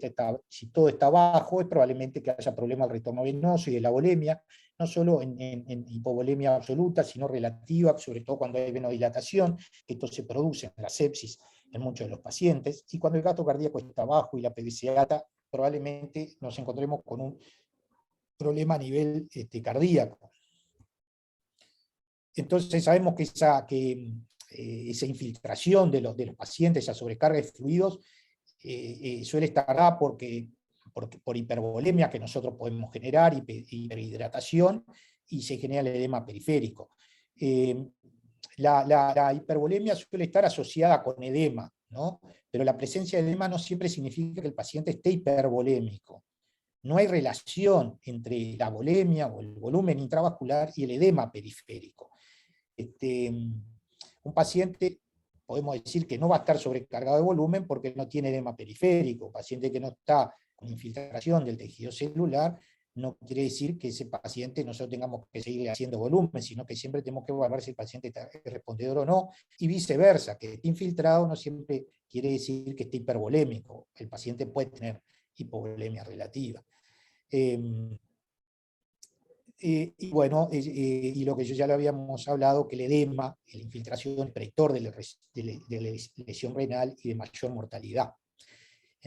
todo está bajo, es probablemente que haya problemas del retorno venoso y de la volemia, no solo en hipovolemia absoluta, sino relativa, sobre todo cuando hay venodilatación, que esto se produce en la sepsis en muchos de los pacientes, y cuando el gasto cardíaco está bajo y la PVC alta, probablemente nos encontremos con un problema a nivel cardíaco. Entonces sabemos que esa infiltración de los pacientes, esa sobrecarga de fluidos, suele estar dada por hipervolemia que nosotros podemos generar, hiperhidratación, y se genera el edema periférico. La hipervolemia suele estar asociada con edema, ¿no? Pero la presencia de edema no siempre significa que el paciente esté hipervolémico. No hay relación entre la volemia o el volumen intravascular y el edema periférico. Un paciente, podemos decir que no va a estar sobrecargado de volumen porque no tiene edema periférico. Un paciente que no está con infiltración del tejido celular, no quiere decir que ese paciente nosotros tengamos que seguirle haciendo volumen, sino que siempre tenemos que evaluar si el paciente está respondedor o no, y viceversa, que esté infiltrado no siempre quiere decir que esté hipervolémico. El paciente puede tener hipovolemia relativa. Y bueno, y lo que ya lo habíamos hablado, que el edema, la infiltración, es predictor de lesión renal y de mayor mortalidad.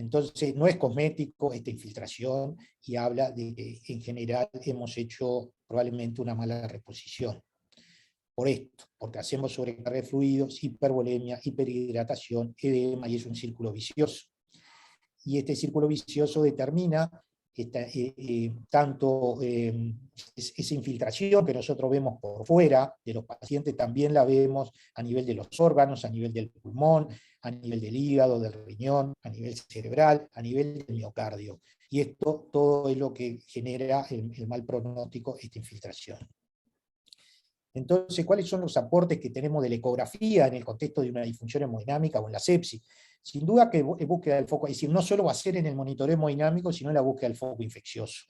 Entonces, no es cosmético esta infiltración y habla de que en general hemos hecho probablemente una mala reposición. Por esto, porque hacemos sobrecarga de fluidos, hipervolemia, hiperhidratación, edema, y es un círculo vicioso. Y este círculo vicioso determina tanto esa infiltración que nosotros vemos por fuera de los pacientes, también la vemos a nivel de los órganos, a nivel del pulmón, a nivel del hígado, del riñón, a nivel cerebral, a nivel del miocardio. Y esto todo es lo que genera el mal pronóstico, esta infiltración. Entonces, ¿cuáles son los aportes que tenemos de la ecografía en el contexto de una disfunción hemodinámica o en la sepsis? Sin duda que búsqueda del foco, es decir, no solo va a ser en el monitoreo hemodinámico, sino en la búsqueda del foco infeccioso.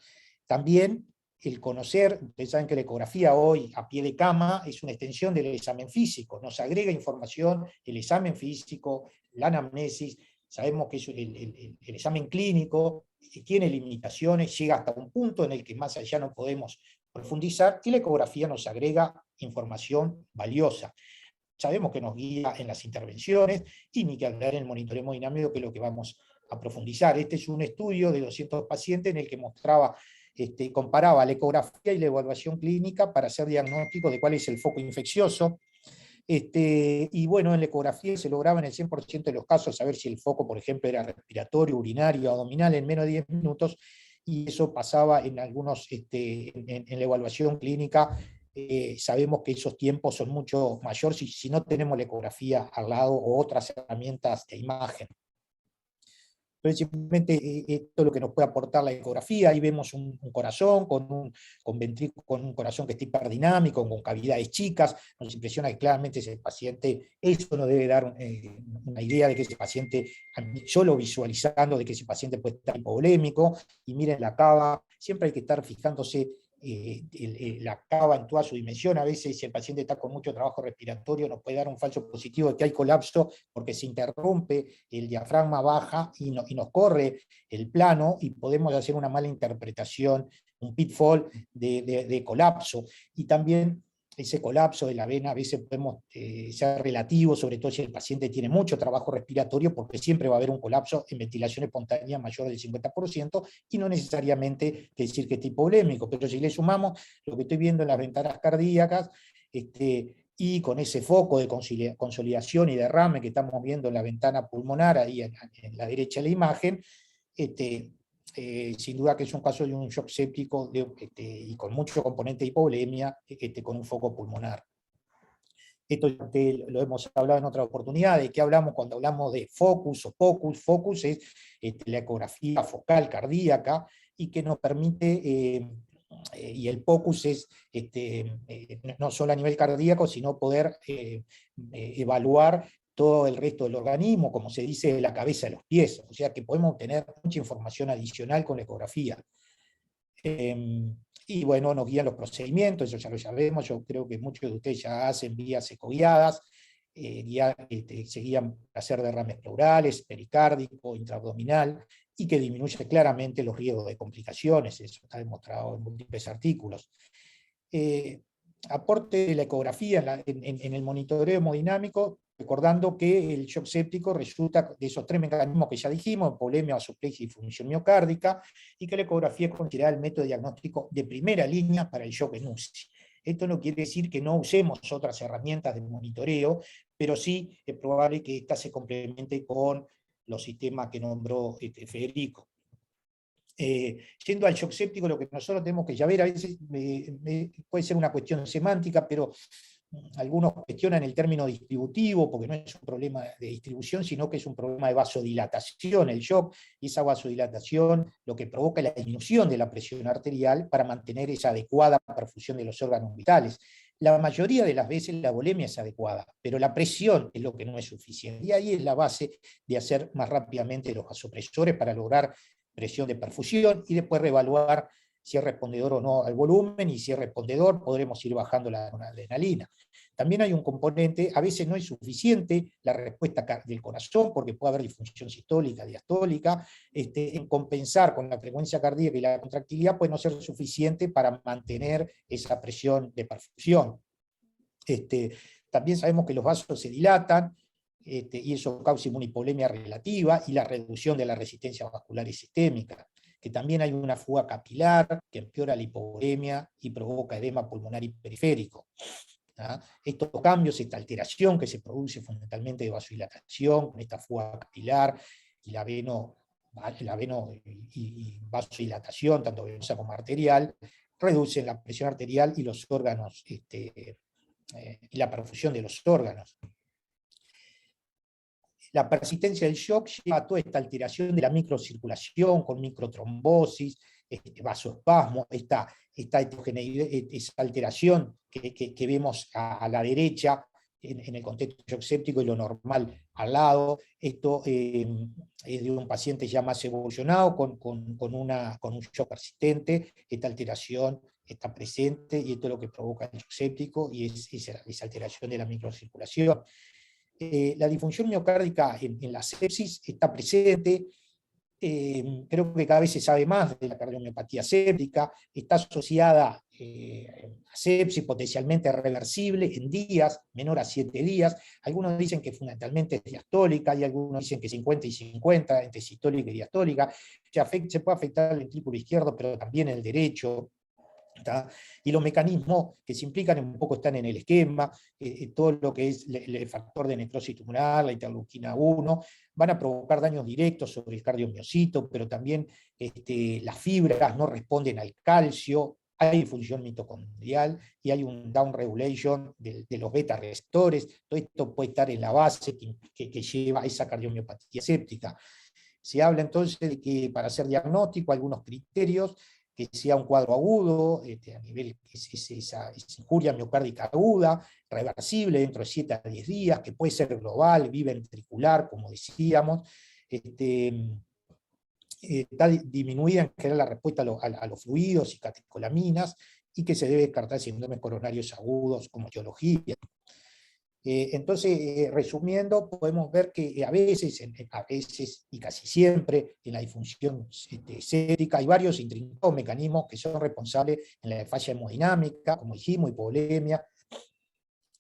También el conocer, ustedes saben que la ecografía hoy a pie de cama es una extensión del examen físico, nos agrega información, el examen físico, la anamnesis, sabemos que el examen clínico tiene limitaciones, llega hasta un punto en el que más allá no podemos profundizar, y la ecografía nos agrega información valiosa. Sabemos que nos guía en las intervenciones, y ni que hablar en el monitoreo hemodinámico, que es lo que vamos a profundizar. Este es un estudio de 200 pacientes en el que mostraba, comparaba la ecografía y la evaluación clínica para hacer diagnóstico de cuál es el foco infeccioso. Y bueno, en la ecografía se lograba en el 100% de los casos saber si el foco, por ejemplo, era respiratorio, urinario, abdominal en menos de 10 minutos, y eso pasaba en algunos, en la evaluación clínica, sabemos que esos tiempos son mucho mayores si no tenemos la ecografía al lado o otras herramientas de imagen. Principalmente esto es lo que nos puede aportar la ecografía. Ahí vemos un corazón con un corazón que está hiperdinámico, con cavidades chicas. Nos impresiona que claramente ese paciente, eso nos debe dar una idea de que ese paciente, solo visualizando de que ese paciente puede estar hipovolémico. Y miren la cava, siempre hay que estar fijándose la cava en toda su dimensión. A veces si el paciente está con mucho trabajo respiratorio nos puede dar un falso positivo de que hay colapso porque se interrumpe, el diafragma baja y nos corre el plano y podemos hacer una mala interpretación, un pitfall de colapso. Y también ese colapso de la vena a veces podemos ser relativo, sobre todo si el paciente tiene mucho trabajo respiratorio, porque siempre va a haber un colapso en ventilación espontánea mayor del 50%, y no necesariamente decir que es hipovolémico, pero si le sumamos lo que estoy viendo en las ventanas cardíacas, y con ese foco de consolidación y derrame que estamos viendo en la ventana pulmonar, ahí en la derecha de la imagen, sin duda que es un caso de un shock séptico y con mucho componente de hipovolemia, con un foco pulmonar. Esto lo hemos hablado en otra oportunidad. ¿De qué hablamos cuando hablamos de focus o POCUS? Focus es la ecografía focal cardíaca, y que nos permite, y el POCUS es no solo a nivel cardíaco, sino poder evaluar todo el resto del organismo, como se dice, de la cabeza a los pies. O sea que podemos obtener mucha información adicional con la ecografía. Y bueno, nos guían los procedimientos, eso ya lo sabemos. Yo creo que muchos de ustedes ya hacen vías ecoguiadas, se guían para hacer derrames pleurales, pericárdico, intraabdominal, y que disminuye claramente los riesgos de complicaciones. Eso está demostrado en múltiples artículos. Aporte de la ecografía en el monitoreo hemodinámico, recordando que el shock séptico resulta de esos tres mecanismos que ya dijimos: hipovolemia, vasoplexia y función miocárdica, y que la ecografía es considerada el método de diagnóstico de primera línea para el shock en UCI. Esto no quiere decir que no usemos otras herramientas de monitoreo, pero sí es probable que esta se complemente con los sistemas que nombró Federico. Yendo al shock séptico, lo que nosotros tenemos que ya ver, a veces puede ser una cuestión semántica, pero algunos cuestionan el término distributivo, porque no es un problema de distribución, sino que es un problema de vasodilatación, el shock, y esa vasodilatación lo que provoca es la disminución de la presión arterial para mantener esa adecuada perfusión de los órganos vitales. La mayoría de las veces la volemia es adecuada, pero la presión es lo que no es suficiente, y ahí es la base de hacer más rápidamente los vasopresores para lograr presión de perfusión, y después reevaluar si es respondedor o no al volumen, y si es respondedor podremos ir bajando la adrenalina. También hay un componente, a veces no es suficiente la respuesta del corazón, porque puede haber disfunción sistólica, diastólica, en compensar con la frecuencia cardíaca y la contractilidad puede no ser suficiente para mantener esa presión de perfusión. También sabemos que los vasos se dilatan, y eso causa inmunipolemia relativa y la reducción de la resistencia vascular y sistémica, que también hay una fuga capilar que empeora la hipovolemia y provoca edema pulmonar y periférico. Estos cambios, esta alteración que se produce fundamentalmente de vasodilatación, con esta fuga capilar y la veno y vasodilatación, tanto venosa como arterial, reducen la presión arterial y los órganos, y la perfusión de los órganos. La persistencia del shock lleva a toda esta alteración de la microcirculación, con microtrombosis, vasoespasmo, esta heterogeneidad, esa alteración que vemos a la derecha en el contexto shock séptico y lo normal al lado. Esto es de un paciente ya más evolucionado con un shock persistente. Esta alteración está presente y esto es lo que provoca el shock séptico y es esa alteración de la microcirculación. La disfunción miocárdica en la sepsis está presente. Creo que cada vez se sabe más de la cardiomiopatía séptica, está asociada a sepsis potencialmente reversible en días, menor a 7 días. Algunos dicen que fundamentalmente es diastólica, y algunos dicen que 50 y 50, entre sistólica y diastólica. Se puede afectar el ventrículo izquierdo, pero también el derecho. Y los mecanismos que se implican un poco están en el esquema, todo lo que es el factor de necrosis tumoral, la interleuquina 1, van a provocar daños directos sobre el cardiomiocito, pero también las fibras no responden al calcio, hay disfunción mitocondrial y hay un down regulation de los beta receptores. Todo esto puede estar en la base que lleva a esa cardiomiopatía séptica. Se habla entonces de que para hacer diagnóstico algunos criterios, que sea un cuadro agudo, a nivel esa injuria miocárdica aguda, reversible dentro de 7 a 10 días, que puede ser global, biventricular, como decíamos, está disminuida en general la respuesta a los fluidos y catecolaminas, y que se debe descartar síndromes coronarios agudos como etiología. Entonces, resumiendo, podemos ver que a veces y casi siempre en la disfunción séptica hay varios intrincados mecanismos que son responsables en la fascia hemodinámica, como dijimos, hipovolemia,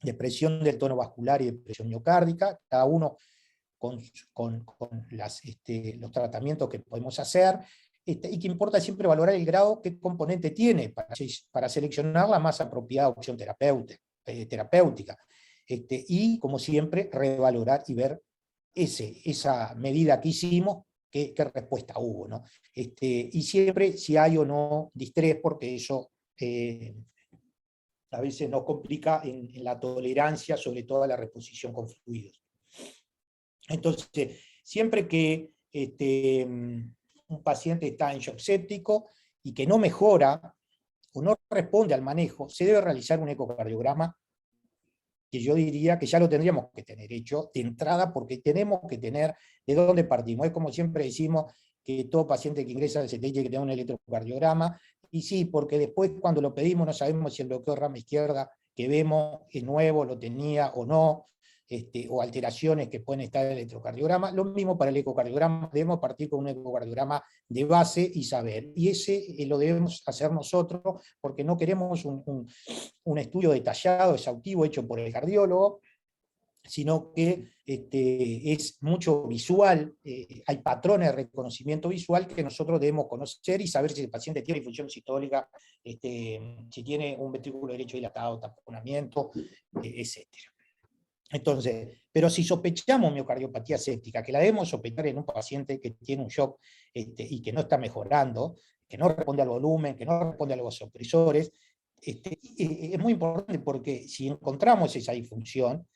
depresión del tono vascular y depresión miocárdica, cada uno con los tratamientos que podemos hacer, y que importa siempre valorar el grado, qué componente tiene, para seleccionar la más apropiada opción terapéutica. Y, como siempre, revalorar y ver esa medida que hicimos, qué respuesta hubo, ¿no? Y siempre si hay o no distrés, porque eso a veces nos complica en la tolerancia, sobre todo a la reposición con fluidos. Entonces, siempre que un paciente está en shock séptico y que no mejora o no responde al manejo, se debe realizar un ecocardiograma, que yo diría que ya lo tendríamos que tener hecho de entrada, porque tenemos que tener de dónde partimos. Es como siempre decimos que todo paciente que ingresa al CTI tiene que tener un electrocardiograma, y sí, porque después cuando lo pedimos no sabemos si el bloqueo de rama izquierda que vemos es nuevo, lo tenía o no, o alteraciones que pueden estar en el electrocardiograma. Lo mismo para el ecocardiograma, debemos partir con un ecocardiograma de base y saber. Y ese lo debemos hacer nosotros, porque no queremos un estudio detallado, exhaustivo, hecho por el cardiólogo, sino que es mucho visual, hay patrones de reconocimiento visual que nosotros debemos conocer y saber si el paciente tiene disfunción sistólica, si tiene un ventrículo derecho dilatado, taponamiento, etc. Entonces, pero si sospechamos miocardiopatía séptica, que la debemos sospechar en un paciente que tiene un shock y que no está mejorando, que no responde al volumen, que no responde a los vasopresores, es muy importante, porque si encontramos esa disfunción,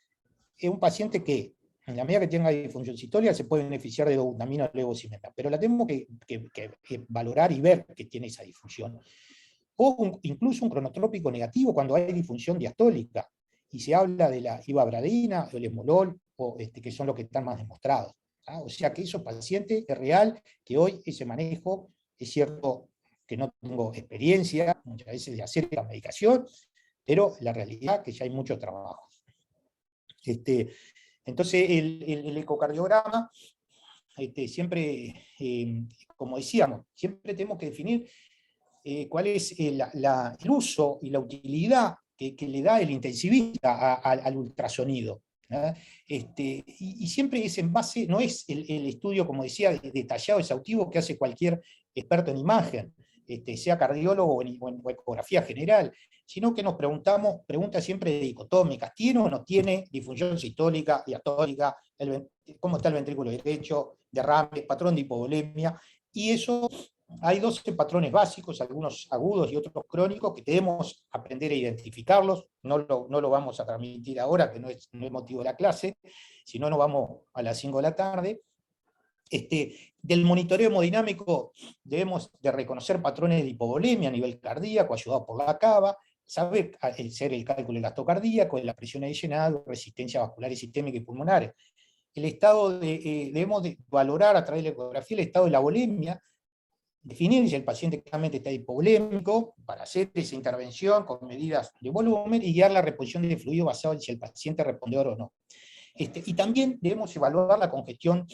es un paciente que, en la medida que tenga disfunción sistólica, se puede beneficiar de dobutamina o levosimendan, pero la tenemos que valorar y ver que tiene esa disfunción. O incluso un cronotrópico negativo cuando hay disfunción diastólica, y se habla de la ivabradina o el esmolol, que son los que están más demostrados. O sea que esos pacientes es real, que hoy ese manejo, es cierto que no tengo experiencia muchas veces de hacer la medicación, pero la realidad es que ya hay mucho trabajo. Entonces el ecocardiograma, siempre, como decíamos, siempre tenemos que definir cuál es el uso y la utilidad que le da el intensivista al ultrasonido. ¿ah? Y siempre es en base, no es el estudio, como decía, detallado, exhaustivo que hace cualquier experto en imagen, sea cardiólogo o en ecografía general, sino que nos preguntamos preguntas siempre dicotómicas: ¿tiene o no tiene disfunción sistólica, diastólica? ¿Cómo está el ventrículo derecho? Derrame, patrón de hipovolemia. Y eso, hay 12 patrones básicos, algunos agudos y otros crónicos, que debemos aprender a identificarlos. No lo vamos a transmitir ahora, que no es motivo de la clase, si no nos vamos a las 5 de la tarde. Del monitoreo hemodinámico debemos de reconocer patrones de hipovolemia a nivel cardíaco, ayudados por la cava, saber hacer el cálculo elastocardíaco, de la presión de llenado, resistencia vascular sistémica y pulmonares. El estado debemos de valorar a través de la ecografía el estado de la volemia, definir si el paciente claramente está hipovolémico, para hacer esa intervención con medidas de volumen y guiar la reposición de fluido basado en si el paciente respondedor o no. Y también debemos evaluar la congestión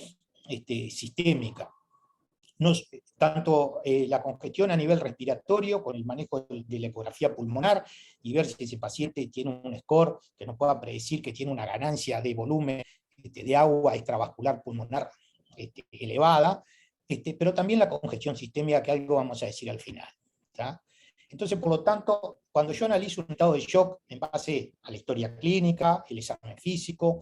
sistémica. Tanto la congestión a nivel respiratorio, con el manejo de la ecografía pulmonar, y ver si ese paciente tiene un score que nos pueda predecir que tiene una ganancia de volumen de agua extravascular pulmonar elevada, pero también la congestión sistémica, que algo vamos a decir al final. ¿tá? Entonces, por lo tanto, cuando yo analizo un estado de shock en base a la historia clínica, el examen físico,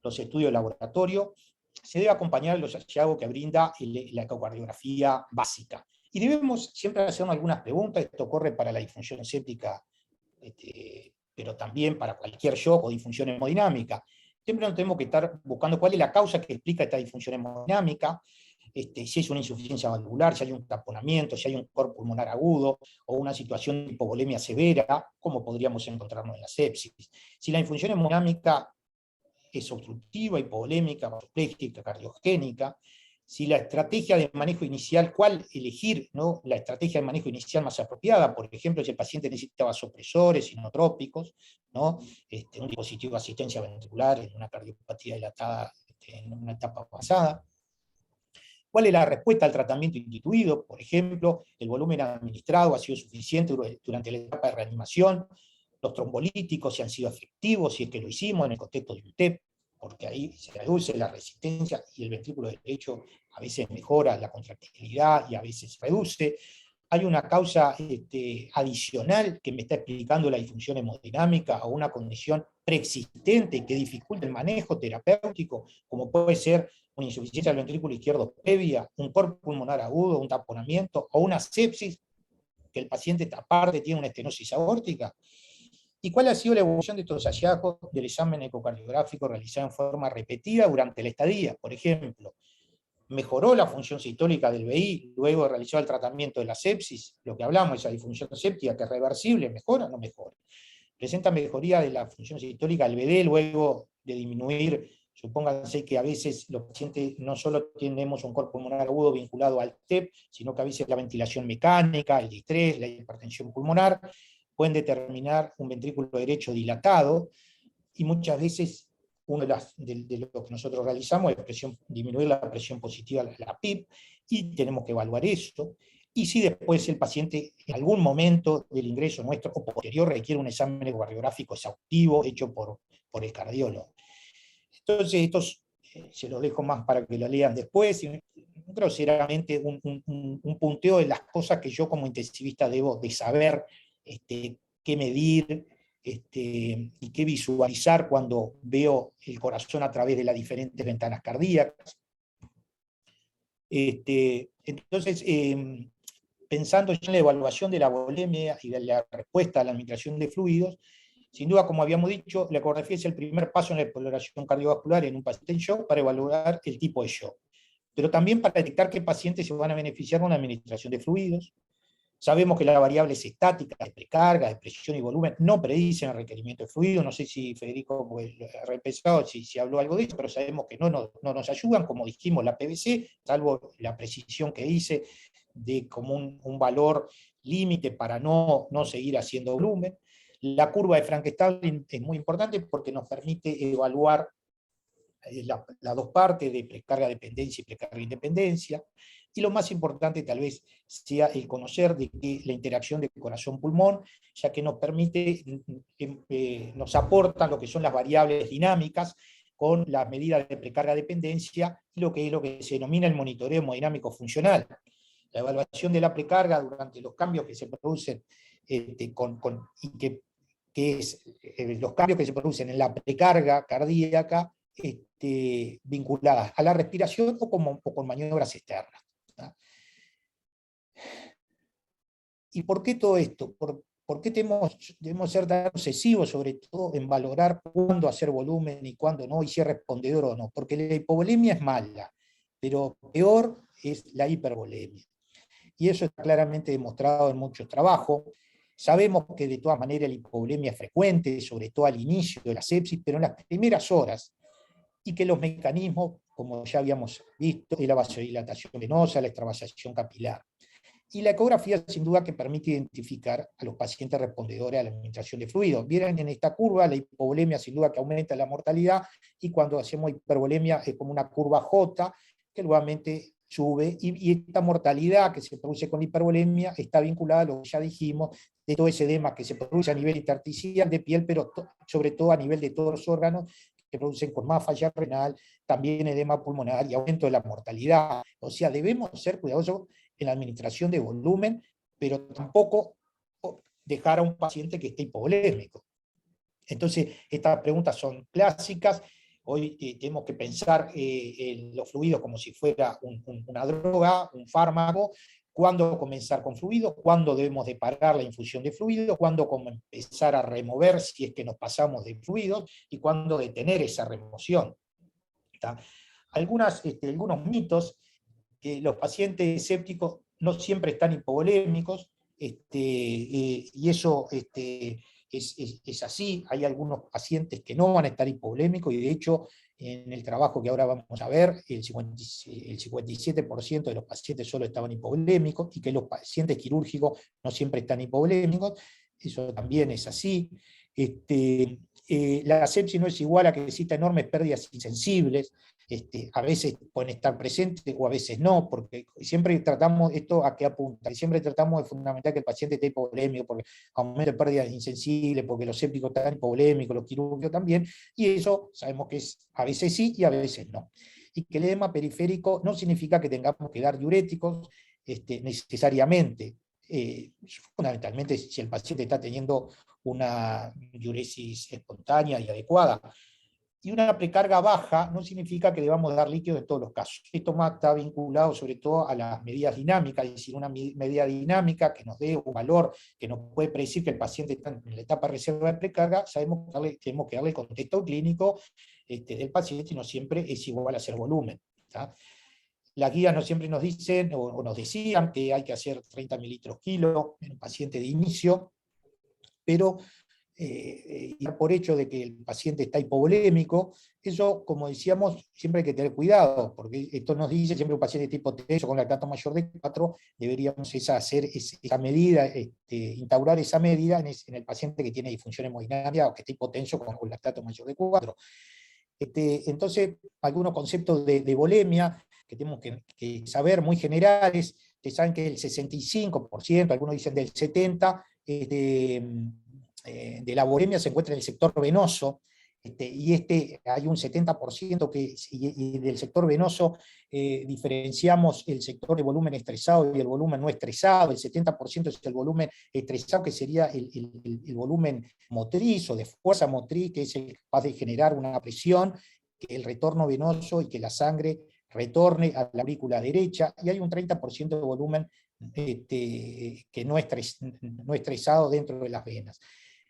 los estudios de laboratorio, se debe acompañar los hallazgos que brinda la ecocardiografía básica. Y debemos siempre hacernos algunas preguntas. Esto corre para la disfunción séptica, pero también para cualquier shock o disfunción hemodinámica. Siempre nos tenemos que estar buscando cuál es la causa que explica esta disfunción hemodinámica, si es una insuficiencia valvular, si hay un taponamiento, si hay un cor pulmonar agudo, o una situación de hipovolemia severa, como podríamos encontrarnos en la sepsis. Si la disfunción hemodinámica es obstructiva, hipovolémica, vasopléjica, cardiogénica, si la estrategia de manejo inicial, cuál elegir, ¿no? La estrategia de manejo inicial más apropiada, por ejemplo, si el paciente necesita vasopresores, inotrópicos, ¿no? Un dispositivo de asistencia ventricular en una cardiopatía dilatada en una etapa avanzada. ¿Cuál es la respuesta al tratamiento instituido? Por ejemplo, el volumen administrado ha sido suficiente durante la etapa de reanimación, los trombolíticos si han sido efectivos, si es que lo hicimos en el contexto de un TEP, porque ahí se reduce la resistencia y el ventrículo derecho a veces mejora la contractilidad y a veces se reduce. Hay una causa adicional que me está explicando la disfunción hemodinámica o una condición preexistente que dificulta el manejo terapéutico, como puede ser una insuficiencia del ventrículo izquierdo previa, un cor pulmonar agudo, un taponamiento o una sepsis, que el paciente aparte tiene una estenosis aórtica. ¿Y cuál ha sido la evolución de estos hallazgos del examen ecocardiográfico realizado en forma repetida durante la estadía? Por ejemplo, ¿mejoró la función sistólica del VI luego de realizar el tratamiento de la sepsis? Lo que hablamos, esa disfunción séptica que es reversible, ¿mejora o no mejora? ¿Presenta mejoría de la función sistólica del VD luego de disminuir? Supónganse que a veces los pacientes no solo tenemos un cor pulmonar agudo vinculado al TEP, sino que a veces la ventilación mecánica, el distrés, la hipertensión pulmonar, pueden determinar un ventrículo derecho dilatado, y muchas veces uno de lo que nosotros realizamos es disminuir la presión positiva, la PIP, y tenemos que evaluar eso. Y si después el paciente en algún momento del ingreso nuestro o posterior requiere un examen ecocardiográfico exhaustivo hecho por el cardiólogo. Entonces, estos se los dejo más para que lo lean después, y groseramente un punteo de las cosas que yo como intensivista debo de saber, qué medir y qué visualizar cuando veo el corazón a través de las diferentes ventanas cardíacas. Entonces, pensando ya en la evaluación de la volemia y de la respuesta a la administración de fluidos, sin duda, como habíamos dicho, la ecografía es el primer paso en la exploración cardiovascular en un paciente en shock para evaluar el tipo de shock, pero también para detectar qué pacientes se van a beneficiar con la administración de fluidos. Sabemos que las variables estáticas de precarga, de presión y volumen no predicen el requerimiento de fluido. No sé si Federico ha repensado si habló algo de eso, pero sabemos que no nos ayudan, como dijimos, la PVC, salvo la precisión que hice de como un valor límite para no seguir haciendo volumen. La curva de Frank-Starling es muy importante porque nos permite evaluar las dos partes de precarga-dependencia y precarga-independencia. Y lo más importante tal vez sea el conocer de que la interacción de corazón-pulmón, ya que nos permite, nos aporta lo que son las variables dinámicas con las medidas de precarga-dependencia y lo que se denomina el monitoreo hemodinámico funcional. La evaluación de la precarga durante los cambios que se producen los cambios que se producen en la precarga cardíaca vinculadas a la respiración o con maniobras externas. ¿Y por qué todo esto? ¿Por qué debemos ser tan obsesivos, sobre todo en valorar cuándo hacer volumen y cuándo no, y si es respondedor o no? Porque la hipovolemia es mala, pero peor es la hipervolemia. Y eso está claramente demostrado en muchos trabajos. Sabemos que de todas maneras la hipovolemia es frecuente, sobre todo al inicio de la sepsis, pero en las primeras horas, y que los mecanismos, como ya habíamos visto, es la vasodilatación venosa, la extravasación capilar. Y la ecografía, sin duda, que permite identificar a los pacientes respondedores a la administración de fluidos. Vieron en esta curva, la hipovolemia, sin duda, que aumenta la mortalidad, y cuando hacemos hipervolemia es como una curva J, que nuevamente sube, y esta mortalidad que se produce con hipervolemia está vinculada a lo que ya dijimos, de todo ese edema que se produce a nivel intersticial de piel, pero sobre todo a nivel de todos los órganos, que producen con más falla renal, también edema pulmonar y aumento de la mortalidad. O sea, debemos ser cuidadosos en la administración de volumen, pero tampoco dejar a un paciente que esté hipovolémico. Entonces, estas preguntas son clásicas. Hoy tenemos que pensar en los fluidos como si fuera una droga, un fármaco. Cuándo comenzar con fluidos, cuándo debemos de parar la infusión de fluidos, cuándo empezar a remover si es que nos pasamos de fluidos, y cuándo detener esa remoción. Algunos mitos, que los pacientes sépticos no siempre están hipovolémicos, y eso es así. Hay algunos pacientes que no van a estar hipovolémicos, y de hecho en el trabajo que ahora vamos a ver, el 57% de los pacientes solo estaban hipovolémicos, y que los pacientes quirúrgicos no siempre están hipovolémicos. Eso también es así. La sepsis no es igual a que exista enormes pérdidas insensibles. A veces pueden estar presentes o a veces no, porque siempre tratamos, esto a qué apunta, siempre tratamos de fundamentar que el paciente esté hipovolémico, porque aumenta de pérdidas insensibles, porque los sépticos están hipovolémicos, los quirúrgicos también, y eso sabemos que es a veces sí y a veces no. Y que el edema periférico no significa que tengamos que dar diuréticos necesariamente. Fundamentalmente si el paciente está teniendo una diuresis espontánea y adecuada. Y una precarga baja no significa que debamos dar líquido en todos los casos. Esto está vinculado sobre todo a las medidas dinámicas, es decir, una medida dinámica que nos dé un valor que nos puede predecir que el paciente está en la etapa de reserva de precarga. Sabemos que tenemos que darle el contexto clínico del paciente, y no siempre es igual a hacer volumen. Las guías no siempre nos dicen, o nos decían, que hay que hacer 30 mililitros kilo en un paciente de inicio, pero por hecho de que el paciente está hipovolémico, eso, como decíamos, siempre hay que tener cuidado, porque esto nos dice siempre un paciente tipo hipotenso con lactato mayor de 4, deberíamos hacer esa medida, instaurar esa medida en el paciente que tiene disfunción hemodinámica o que está hipotenso con lactato mayor de 4. Entonces, algunos conceptos de volemia que tenemos que saber, muy generales. Ustedes saben que el 65%, algunos dicen del 70%, de la volemia se encuentra en el sector venoso, y hay un 70% y del sector venoso diferenciamos el sector de volumen estresado y el volumen no estresado. El 70% es el volumen estresado, que sería el volumen motriz o de fuerza motriz, que es el capaz de generar una presión, que el retorno venoso y que la sangre retorne a la aurícula derecha, y hay un 30% de volumen que no estresado dentro de las venas.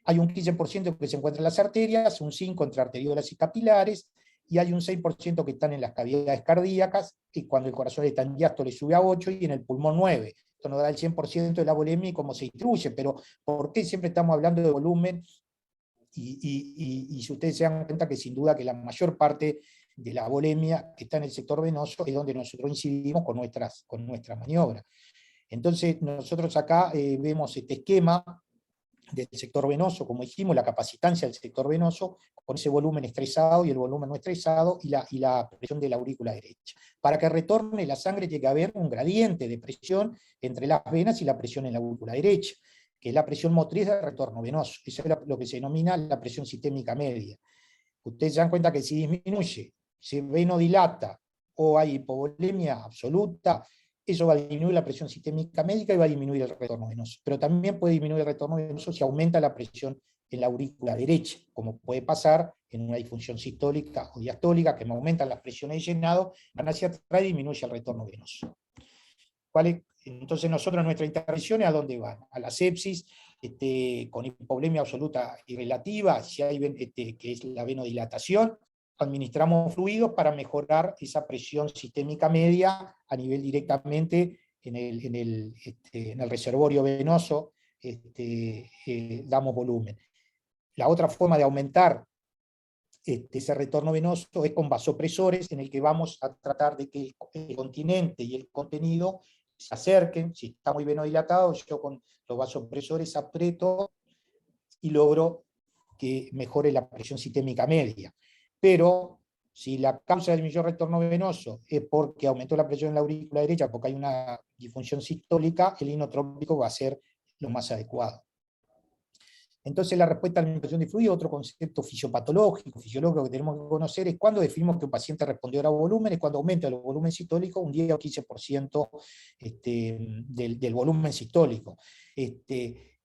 Hay un 15% que se encuentra en las arterias, un 5% entre arteriolas y capilares, y hay un 6% que están en las cavidades cardíacas, y cuando el corazón está en diástole sube a 8, y en el pulmón 9. Esto nos da el 100% de la volemia y cómo se distribuye, pero ¿por qué siempre estamos hablando de volumen? Y si ustedes se dan cuenta que sin duda que la mayor parte de la volemia que está en el sector venoso es donde nosotros incidimos con nuestra maniobra. Entonces nosotros acá vemos este esquema del sector venoso, como dijimos, la capacitancia del sector venoso, con ese volumen estresado y el volumen no estresado, y la presión de la aurícula derecha. Para que retorne la sangre tiene que haber un gradiente de presión entre las venas y la presión en la aurícula derecha, que es la presión motriz del retorno venoso. Eso es lo que se denomina la presión sistémica media. Ustedes se dan cuenta que si disminuye, si venodilata o hay hipovolemia absoluta, eso va a disminuir la presión sistémica médica y va a disminuir el retorno venoso. Pero también puede disminuir el retorno venoso si aumenta la presión en la aurícula derecha, como puede pasar en una disfunción sistólica o diastólica, que me aumentan las presiones de llenado, van hacia atrás y disminuye el retorno venoso. Entonces nosotros nuestra intervención, ¿a dónde van? A la sepsis, con hipovolemia absoluta y relativa, si hay, que es la venodilatación, administramos fluidos para mejorar esa presión sistémica media a nivel directamente en el reservorio venoso, damos volumen. La otra forma de aumentar ese retorno venoso es con vasopresores, en el que vamos a tratar de que el continente y el contenido se acerquen. Si está muy venodilatado, yo con los vasopresores aprieto y logro que mejore la presión sistémica media. Pero si la causa del mayor retorno venoso es porque aumentó la presión en la aurícula derecha, porque hay una disfunción sistólica, el inotrópico va a ser lo más adecuado. Entonces la respuesta a la administración de fluido, otro concepto fisiopatológico, fisiológico que tenemos que conocer, es cuando definimos que un paciente respondió a volumen, es cuando aumenta el volumen sistólico un 10 o 15% del volumen sistólico.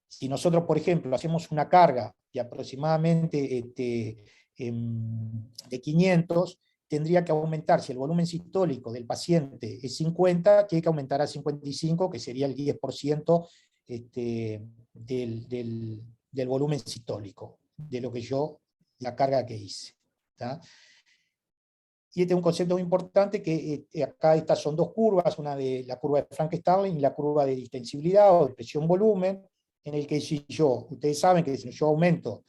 Si nosotros, por ejemplo, hacemos una carga de aproximadamente de 500, tendría que aumentar, si el volumen sistólico del paciente es 50, tiene que aumentar a 55, que sería el 10% del volumen sistólico, de lo que la carga que hice. ¿Tá? Y este es un concepto muy importante, que acá estas son dos curvas, una de la curva de Frank-Starling y la curva de distensibilidad o de presión-volumen, en el que si ustedes saben que si yo aumento,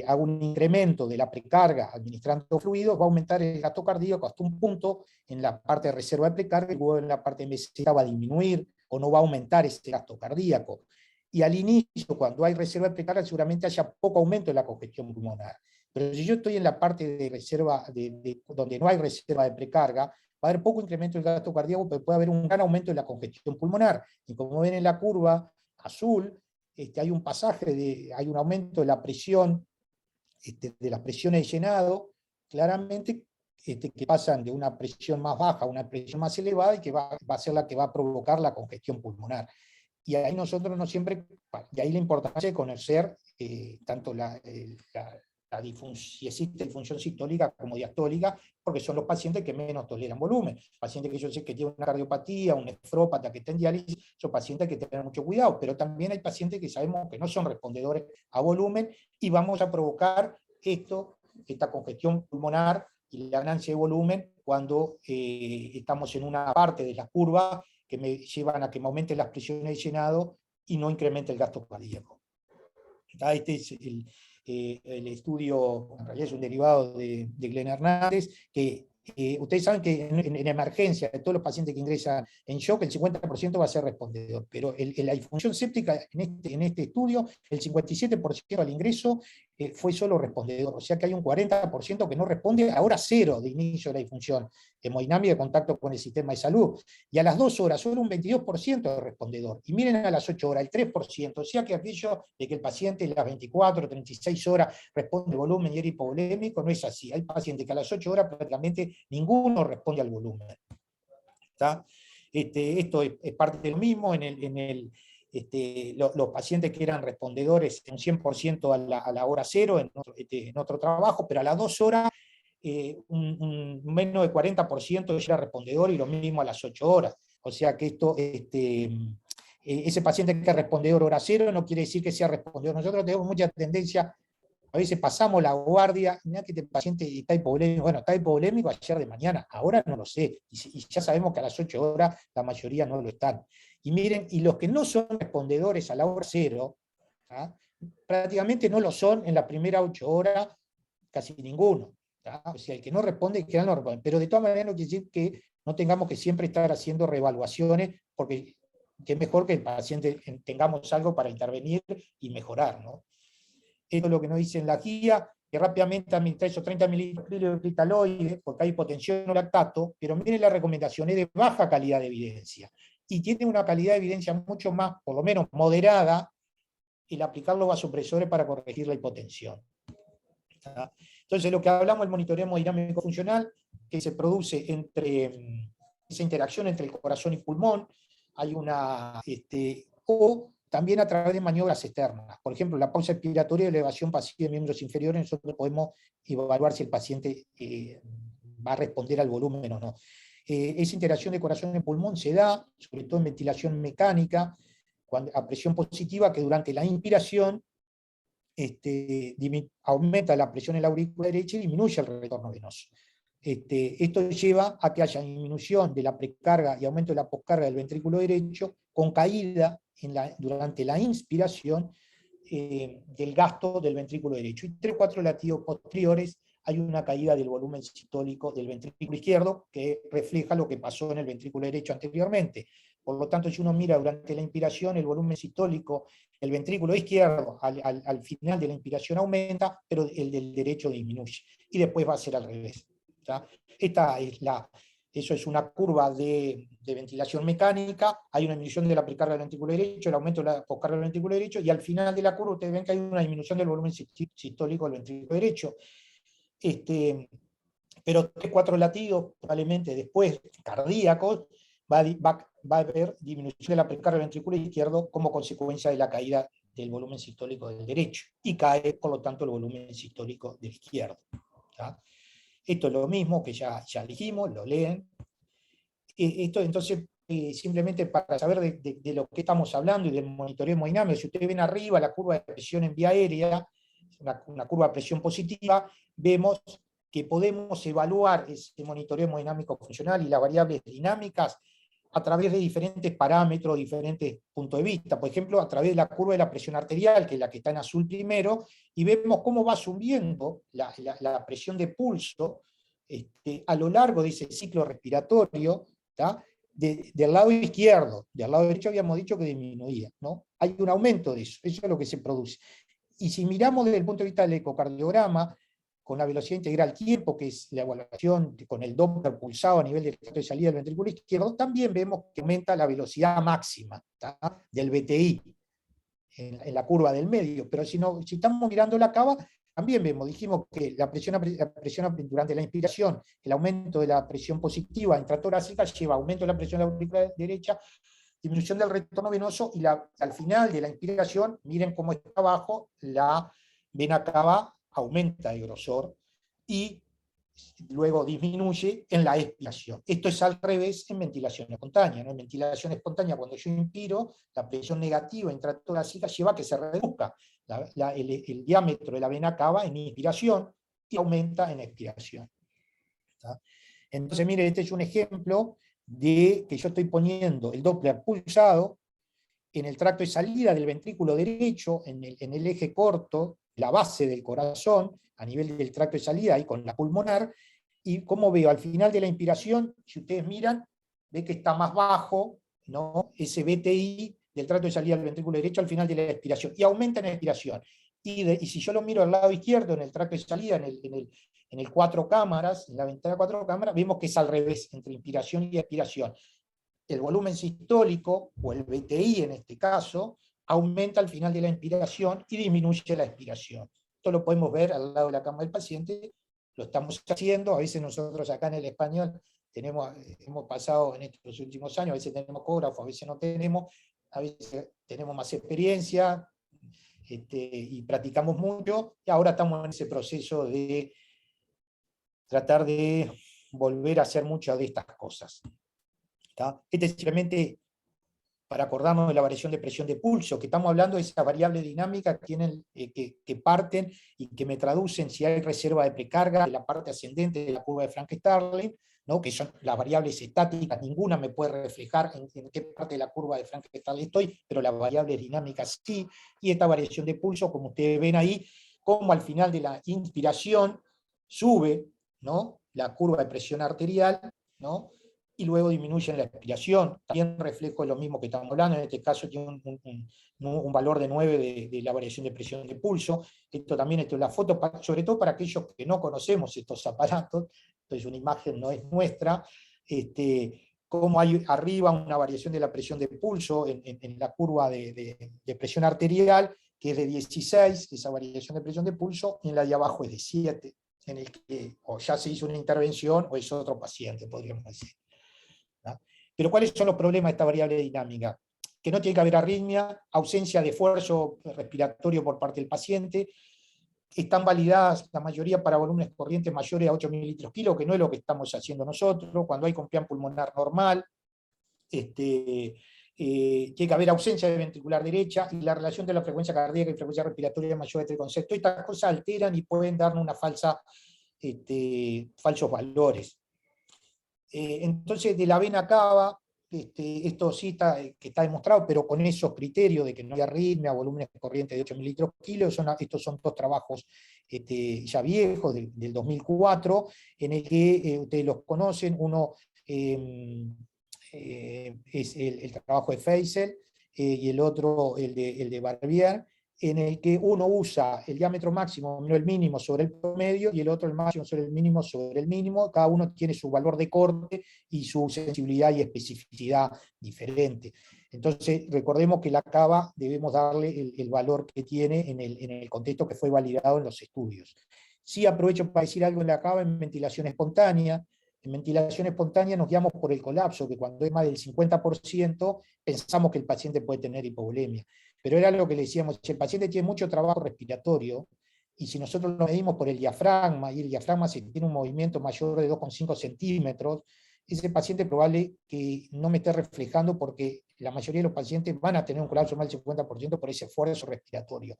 hago un incremento de la precarga administrando fluidos, va a aumentar el gasto cardíaco hasta un punto en la parte de reserva de precarga, y luego en la parte de meseta va a disminuir o no va a aumentar ese gasto cardíaco. Y al inicio, cuando hay reserva de precarga, seguramente haya poco aumento de la congestión pulmonar. Pero si yo estoy en la parte de reserva, donde no hay reserva de precarga, va a haber poco incremento del gasto cardíaco, pero puede haber un gran aumento de la congestión pulmonar. Y como ven en la curva azul, hay un pasaje, hay un aumento de la presión, de las presiones de llenado, claramente, que pasan de una presión más baja a una presión más elevada, y que va a ser la que va a provocar la congestión pulmonar. Y ahí nosotros no siempre, de ahí la importancia de conocer tanto si existe disfunción sistólica como diastólica, porque son los pacientes que menos toleran volumen. Pacientes que yo sé que tienen una cardiopatía, un nefrópata que está en diálisis, son pacientes que hay que tener mucho cuidado, pero también hay pacientes que sabemos que no son respondedores a volumen, y vamos a provocar esta congestión pulmonar y la ganancia de volumen cuando estamos en una parte de la curva que me llevan a que me aumenten las presiones de llenado y no incremente el gasto cardíaco. Este es el estudio, en realidad es un derivado de Glenn Hernández, que ustedes saben que en emergencia, de todos los pacientes que ingresan en shock, el 50% va a ser respondedor, pero la disfunción séptica en este estudio, el 57% al ingreso fue solo respondedor, o sea que hay un 40% que no responde a hora cero de inicio de la disfunción hemodinámica de contacto con el sistema de salud, y a las 2 horas solo un 22% de respondedor, y miren a las 8 horas el 3%, o sea que aquello de que el paciente en las 24 o 36 horas responde volumen y era hipovolémico, no es así. Hay pacientes que a las 8 horas prácticamente ninguno responde al volumen. ¿Está? Esto es parte de lo mismo los pacientes que eran respondedores un 100% a la hora cero en otro trabajo, pero a las 2 horas un menos de 40% ya era respondedor, y lo mismo a las 8 horas. O sea que ese paciente que es respondedor hora cero no quiere decir que sea respondedor. Nosotros tenemos mucha tendencia, a veces pasamos la guardia, mirá que este paciente está hipovolémico, bueno, está hipovolémico ayer de mañana, ahora no lo sé, y ya sabemos que a las 8 horas la mayoría no lo están. Y miren, y los que no son respondedores a la hora cero, ¿tá? Prácticamente no lo son en la primera 8 horas, casi ninguno. ¿Tá? O sea, el que no responde, que no responde. Pero de todas maneras no quiere decir que no tengamos que siempre estar haciendo reevaluaciones, porque qué mejor que el paciente tengamos algo para intervenir y mejorar, ¿no? Esto es lo que nos dice en la guía, que rápidamente administrar esos 30 mililitros de cristalloide, porque hay hipotensión o lactato, pero miren la recomendación, es de baja calidad de evidencia, y tiene una calidad de evidencia mucho más, por lo menos moderada, el aplicar los vasopresores para corregir la hipotensión. ¿Está? Entonces lo que hablamos del monitoreo hemodinámico funcional, que se produce entre esa interacción entre el corazón y pulmón, hay una, o también a través de maniobras externas. Por ejemplo, la pausa expiratoria y elevación pasiva de miembros inferiores, nosotros podemos evaluar si el paciente va a responder al volumen o no. Esa interacción de corazón y pulmón se da, sobre todo en ventilación mecánica, a presión positiva, que durante la inspiración aumenta la presión en la aurícula derecha y disminuye el retorno venoso. Esto lleva a que haya disminución de la precarga y aumento de la poscarga del ventrículo derecho, con caída durante la inspiración del gasto del ventrículo derecho. Y 3 o 4 latidos posteriores hay una caída del volumen sistólico del ventrículo izquierdo, que refleja lo que pasó en el ventrículo derecho anteriormente. Por lo tanto, si uno mira durante la inspiración, el volumen sistólico, el ventrículo izquierdo al final de la inspiración aumenta, pero el del derecho disminuye. Y después va a ser al revés. ¿Tá? Eso es una curva de ventilación mecánica, hay una disminución de la precarga del ventrículo derecho, el aumento de la poscarga del ventrículo derecho, y al final de la curva ustedes ven que hay una disminución del volumen sistólico del ventrículo derecho. Pero 3-4 latidos, probablemente después cardíacos, va a haber disminución de la precarga del ventrículo izquierdo como consecuencia de la caída del volumen sistólico del derecho, y cae, por lo tanto, el volumen sistólico del izquierdo. ¿Tá? Esto es lo mismo que ya dijimos, lo leen. Esto entonces, simplemente para saber de lo que estamos hablando y del monitoreo hemodinámico, si ustedes ven arriba la curva de presión en vía aérea, una curva de presión positiva, vemos que podemos evaluar ese monitoreo hemodinámico funcional y las variables dinámicas a través de diferentes parámetros, diferentes puntos de vista. Por ejemplo, a través de la curva de la presión arterial, que es la que está en azul primero, y vemos cómo va subiendo la presión de pulso a lo largo de ese ciclo respiratorio, del lado izquierdo. Del lado derecho habíamos dicho que disminuía, ¿no? Hay un aumento de eso es lo que se produce. Y si miramos desde el punto de vista del ecocardiograma, con la velocidad integral tiempo, que es la evaluación con el Doppler pulsado a nivel del tracto de salida del ventrículo izquierdo, también vemos que aumenta la velocidad máxima del VTI en la curva del medio. Pero si estamos mirando la cava, también dijimos que la presión durante la inspiración, el aumento de la presión positiva intratorácica lleva a aumento de la presión de la aurícula derecha, disminución del retorno venoso, y al final de la inspiración, miren cómo está abajo, la vena cava aumenta de grosor y luego disminuye en la expiración. Esto es al revés en ventilación espontánea, ¿no? En ventilación espontánea, cuando yo inspiro, la presión negativa intratorácica lleva a que se reduzca el diámetro de la vena cava en inspiración y aumenta en expiración. ¿Tá? Entonces, miren, este es un ejemplo de que yo estoy poniendo el Doppler pulsado en el tracto de salida del ventrículo derecho, en el eje corto, la base del corazón, a nivel del tracto de salida, ahí con la pulmonar, y como veo al final de la inspiración, si ustedes miran, ve que está más bajo, ¿no? Ese VTI del tracto de salida del ventrículo derecho al final de la expiración, y aumenta en la expiración. Y si yo lo miro al lado izquierdo, en el tracto de salida, en el 4 cámaras, en la ventana 4 cámaras, vemos que es al revés, entre inspiración y expiración. El volumen sistólico, o el VTI en este caso, aumenta al final de la inspiración y disminuye la expiración. Esto lo podemos ver al lado de la cama del paciente, lo estamos haciendo, a veces nosotros acá en el español hemos pasado en estos últimos años, a veces tenemos ecógrafo, a veces no tenemos, a veces tenemos más experiencia, y practicamos mucho, y ahora estamos en ese proceso de tratar de volver a hacer muchas de estas cosas. Este es simplemente para acordarnos de la variación de presión de pulso, que estamos hablando de esa variable dinámica que parten y que me traducen si hay reserva de precarga de la parte ascendente de la curva de Frank-Starling, ¿no? Que son las variables estáticas, ninguna me puede reflejar en qué parte de la curva de Frank-Starling estoy, pero las variables dinámicas sí, y esta variación de pulso, como ustedes ven ahí, como al final de la inspiración sube, ¿no? La curva de presión arterial, ¿no? y luego disminuyen la expiración. También reflejo lo mismo que estamos hablando, en este caso tiene un valor de 9 de la variación de presión de pulso. Esto también, esto es la foto, sobre todo para aquellos que no conocemos estos aparatos, entonces una imagen no es nuestra, cómo hay arriba una variación de la presión de pulso en la curva de presión arterial, que es de 16, esa variación de presión de pulso, y en la de abajo es de 7, en el que o ya se hizo una intervención o es otro paciente, podríamos decir. ¿No? Pero ¿cuáles son los problemas de esta variable dinámica? Que no tiene que haber arritmia, ausencia de esfuerzo respiratorio por parte del paciente, están validadas la mayoría para volúmenes corrientes mayores a 8 mililitros kilo, que no es lo que estamos haciendo nosotros, cuando hay complián pulmonar normal, tiene que haber ausencia de ventricular derecha, y la relación de la frecuencia cardíaca y frecuencia respiratoria mayor de 3,6. Estas cosas alteran y pueden darnos una falsos valores. Entonces, de la vena cava, esto sí está, que está demostrado, pero con esos criterios de que no hay arritmia, volúmenes corrientes de 8 mililitros kilo, estos son dos trabajos ya viejos, del 2004, en el que ustedes los conocen. Uno es el trabajo de Feisel, y el otro el de Barbier, en el que uno usa el diámetro máximo menos el mínimo sobre el promedio, y el otro el máximo sobre el mínimo sobre el mínimo. Cada uno tiene su valor de corte y su sensibilidad y especificidad diferente. Entonces, recordemos que la cava debemos darle el valor que tiene en el contexto que fue validado en los estudios. Sí, aprovecho para decir algo en la cava en ventilación espontánea. En ventilación espontánea nos guiamos por el colapso, que cuando es más del 50% pensamos que el paciente puede tener hipovolemia. Pero era lo que le decíamos, si el paciente tiene mucho trabajo respiratorio, y si nosotros lo medimos por el diafragma, y el diafragma si tiene un movimiento mayor de 2,5 centímetros, ese paciente es probable que no me esté reflejando, porque la mayoría de los pacientes van a tener un colapso más del 50% por ese esfuerzo respiratorio.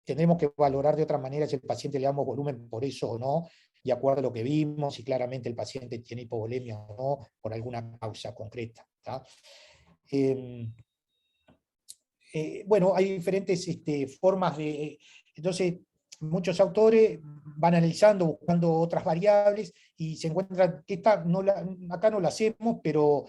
Tendremos que valorar de otra manera si el paciente le damos volumen por eso o no, de acuerdo a lo que vimos, si claramente el paciente tiene hipovolemia o no, por alguna causa concreta. Bueno, hay diferentes formas de... Entonces, muchos autores van analizando, buscando otras variables, y se encuentran que acá no la hacemos, pero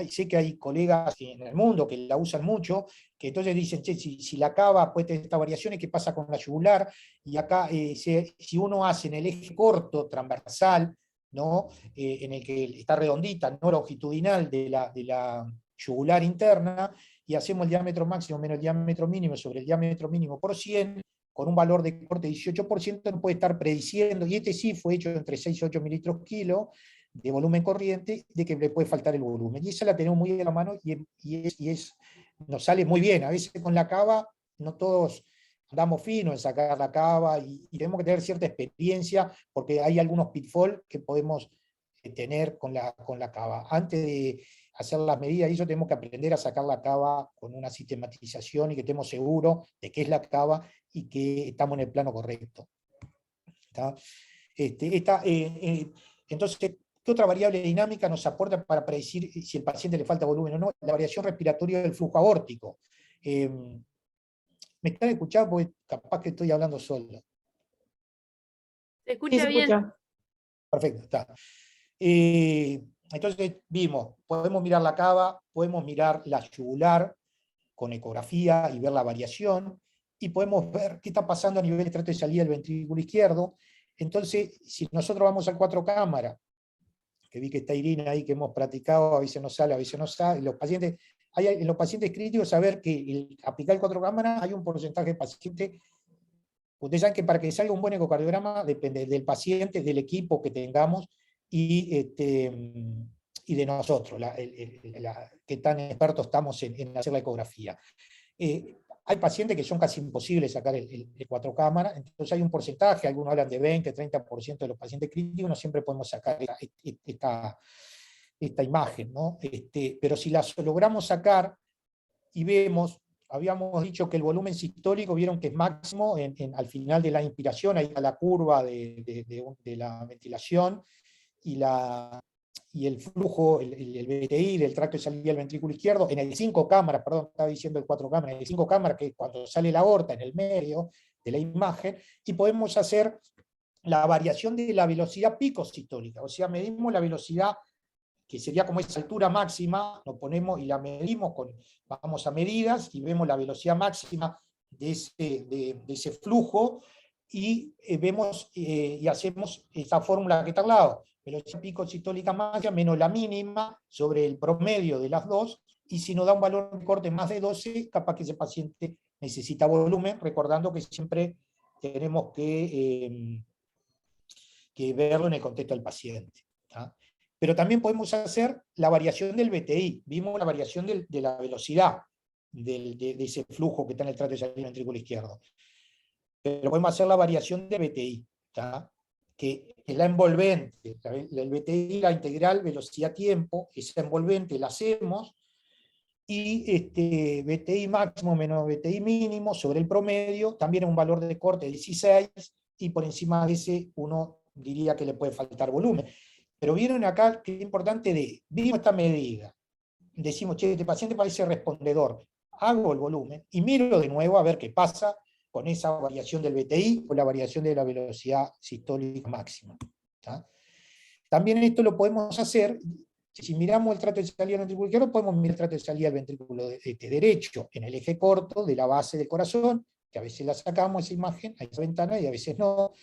sé que hay colegas en el mundo que la usan mucho, que entonces dicen, che, si la cava puede tener estas variaciones, ¿qué pasa con la yugular? Y acá, si uno hace en el eje corto, transversal, ¿no? En el que está redondita, no longitudinal de la yugular interna, y hacemos el diámetro máximo menos el diámetro mínimo sobre el diámetro mínimo por 100, con un valor de corte de 18%, no puede estar prediciendo, y sí fue hecho entre 6 y 8 mililitros kilo de volumen corriente, de que le puede faltar el volumen. Y esa la tenemos muy a la mano, nos sale muy bien. A veces con la cava, no todos damos fino en sacar la cava, y tenemos que tener cierta experiencia, porque hay algunos pitfalls que podemos tener con la cava. Antes de hacer las medidas, y eso tenemos que aprender a sacar la cava con una sistematización, y que estemos seguros de qué es la cava y que estamos en el plano correcto. Entonces, ¿qué otra variable dinámica nos aporta para predecir si el paciente le falta volumen o no? La variación respiratoria del flujo aórtico. ¿Me están escuchando? Porque capaz que estoy hablando solo. Se Sí, escucha se bien. escucha. Perfecto, está. Entonces vimos, podemos mirar la cava, podemos mirar la yugular con ecografía y ver la variación, y podemos ver qué está pasando a nivel de trato de salida del ventrículo izquierdo. Entonces, si nosotros vamos al 4 cámara, que vi que está Irina ahí, que hemos practicado, a veces no sale, a veces no sale, en los pacientes críticos, saber que aplicar el 4 cámara hay un porcentaje de pacientes. Ustedes saben que para que salga un buen ecocardiograma depende del paciente, del equipo que tengamos, y de nosotros, que tan expertos estamos en hacer la ecografía. Hay pacientes que son casi imposibles sacar el 4 cámara, entonces hay un porcentaje, algunos hablan de 20, 30% de los pacientes críticos, no siempre podemos sacar esta imagen, ¿no? Pero si la logramos sacar y vemos, habíamos dicho que el volumen sistólico, vieron que es máximo al final de la inspiración, ahí a la curva de la ventilación, y el flujo, el VTI del tracto de salida del ventrículo izquierdo, en el 5 cámaras, perdón, estaba diciendo el 4 cámaras, en el 5 cámaras, que es cuando sale la aorta en el medio de la imagen, y podemos hacer la variación de la velocidad pico sistólica, o sea, medimos la velocidad que sería como esa altura máxima, nos ponemos y la medimos, vamos a medidas y vemos la velocidad máxima de ese flujo, y vemos y hacemos esa fórmula que está al lado, velocidad pico sistólica máxima menos la mínima sobre el promedio de las dos, y si nos da un valor de corte más de 12, capaz que ese paciente necesita volumen, recordando que siempre tenemos que verlo en el contexto del paciente. ¿Tá? Pero también podemos hacer la variación del BTI, vimos la variación de la velocidad de ese flujo que está en el tracto de salida del ventrículo izquierdo. Pero podemos hacer la variación de BTI, ¿tá? Que es la envolvente, el BTI, la integral velocidad-tiempo, esa envolvente la hacemos, y BTI máximo menos BTI mínimo sobre el promedio, también es un valor de corte de 16, y por encima de ese uno diría que le puede faltar volumen. Pero vieron acá que es importante vimos esta medida, decimos, che, este paciente parece respondedor, hago el volumen, y miro de nuevo a ver qué pasa con esa variación del BTI o la variación de la velocidad sistólica máxima. ¿Tá? También esto lo podemos hacer, si miramos el trato de salida del ventrículo izquierdo, podemos mirar el trato de salida del ventrículo derecho, en el eje corto de la base del corazón, que a veces la sacamos esa imagen, a esa ventana, y a veces no,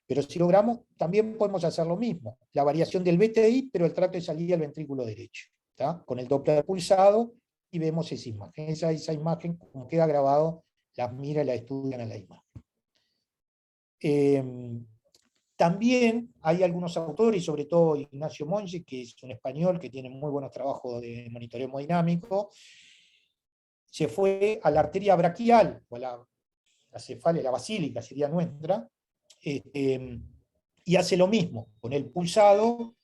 pero si logramos, también podemos hacer lo mismo, la variación del BTI, pero el trato de salida del ventrículo derecho, ¿tá? Con el Doppler pulsado, y vemos esa imagen. Esa imagen, como queda grabado, las mira y la estudian a la imagen. También hay algunos autores, sobre todo Ignacio Monge, que es un español que tiene muy buenos trabajos de monitoreo hemodinámico, se fue a la arteria braquial, o a la cefalia, la basílica sería nuestra, y hace lo mismo, con el pulsado,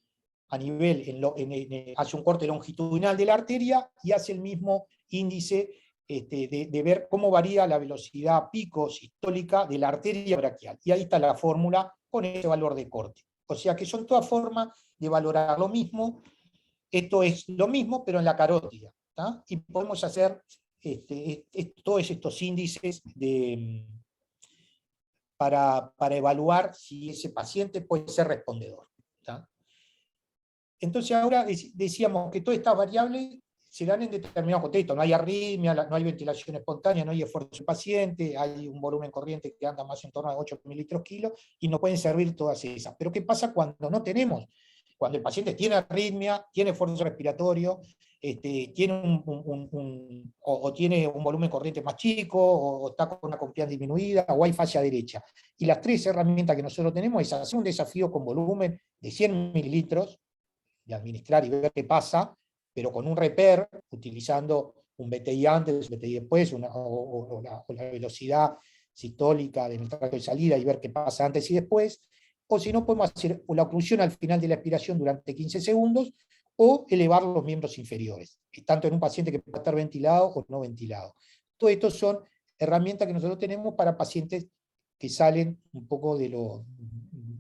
a nivel, hace un corte longitudinal de la arteria, y hace el mismo índice de ver cómo varía la velocidad pico sistólica de la arteria braquial. Y ahí está la fórmula con ese valor de corte. O sea que son todas formas de valorar lo mismo. Esto es lo mismo, pero en la carótida. ¿Tá? Y podemos hacer todos estos índices para evaluar si ese paciente puede ser respondedor. ¿Tá? Entonces ahora decíamos que todas estas variables se dan en determinados contextos. No hay arritmia, no hay ventilación espontánea, no hay esfuerzo del paciente, hay un volumen corriente que anda más en torno a 8 mililitros kilo, y nos pueden servir todas esas. Pero ¿qué pasa cuando no tenemos? Cuando el paciente tiene arritmia, tiene esfuerzo respiratorio, tiene o tiene un volumen corriente más chico, o está con una confianza disminuida, o hay fascia derecha. Y las tres herramientas que nosotros tenemos es hacer un desafío con volumen de 100 mililitros, de administrar y ver qué pasa, pero con un reper, utilizando un BTI antes, un BTI después, o la velocidad sistólica del tracto de salida, y ver qué pasa antes y después, o si no, podemos hacer la oclusión al final de la expiración durante 15 segundos, o elevar los miembros inferiores, tanto en un paciente que puede estar ventilado o no ventilado. Todo esto son herramientas que nosotros tenemos para pacientes que salen un poco no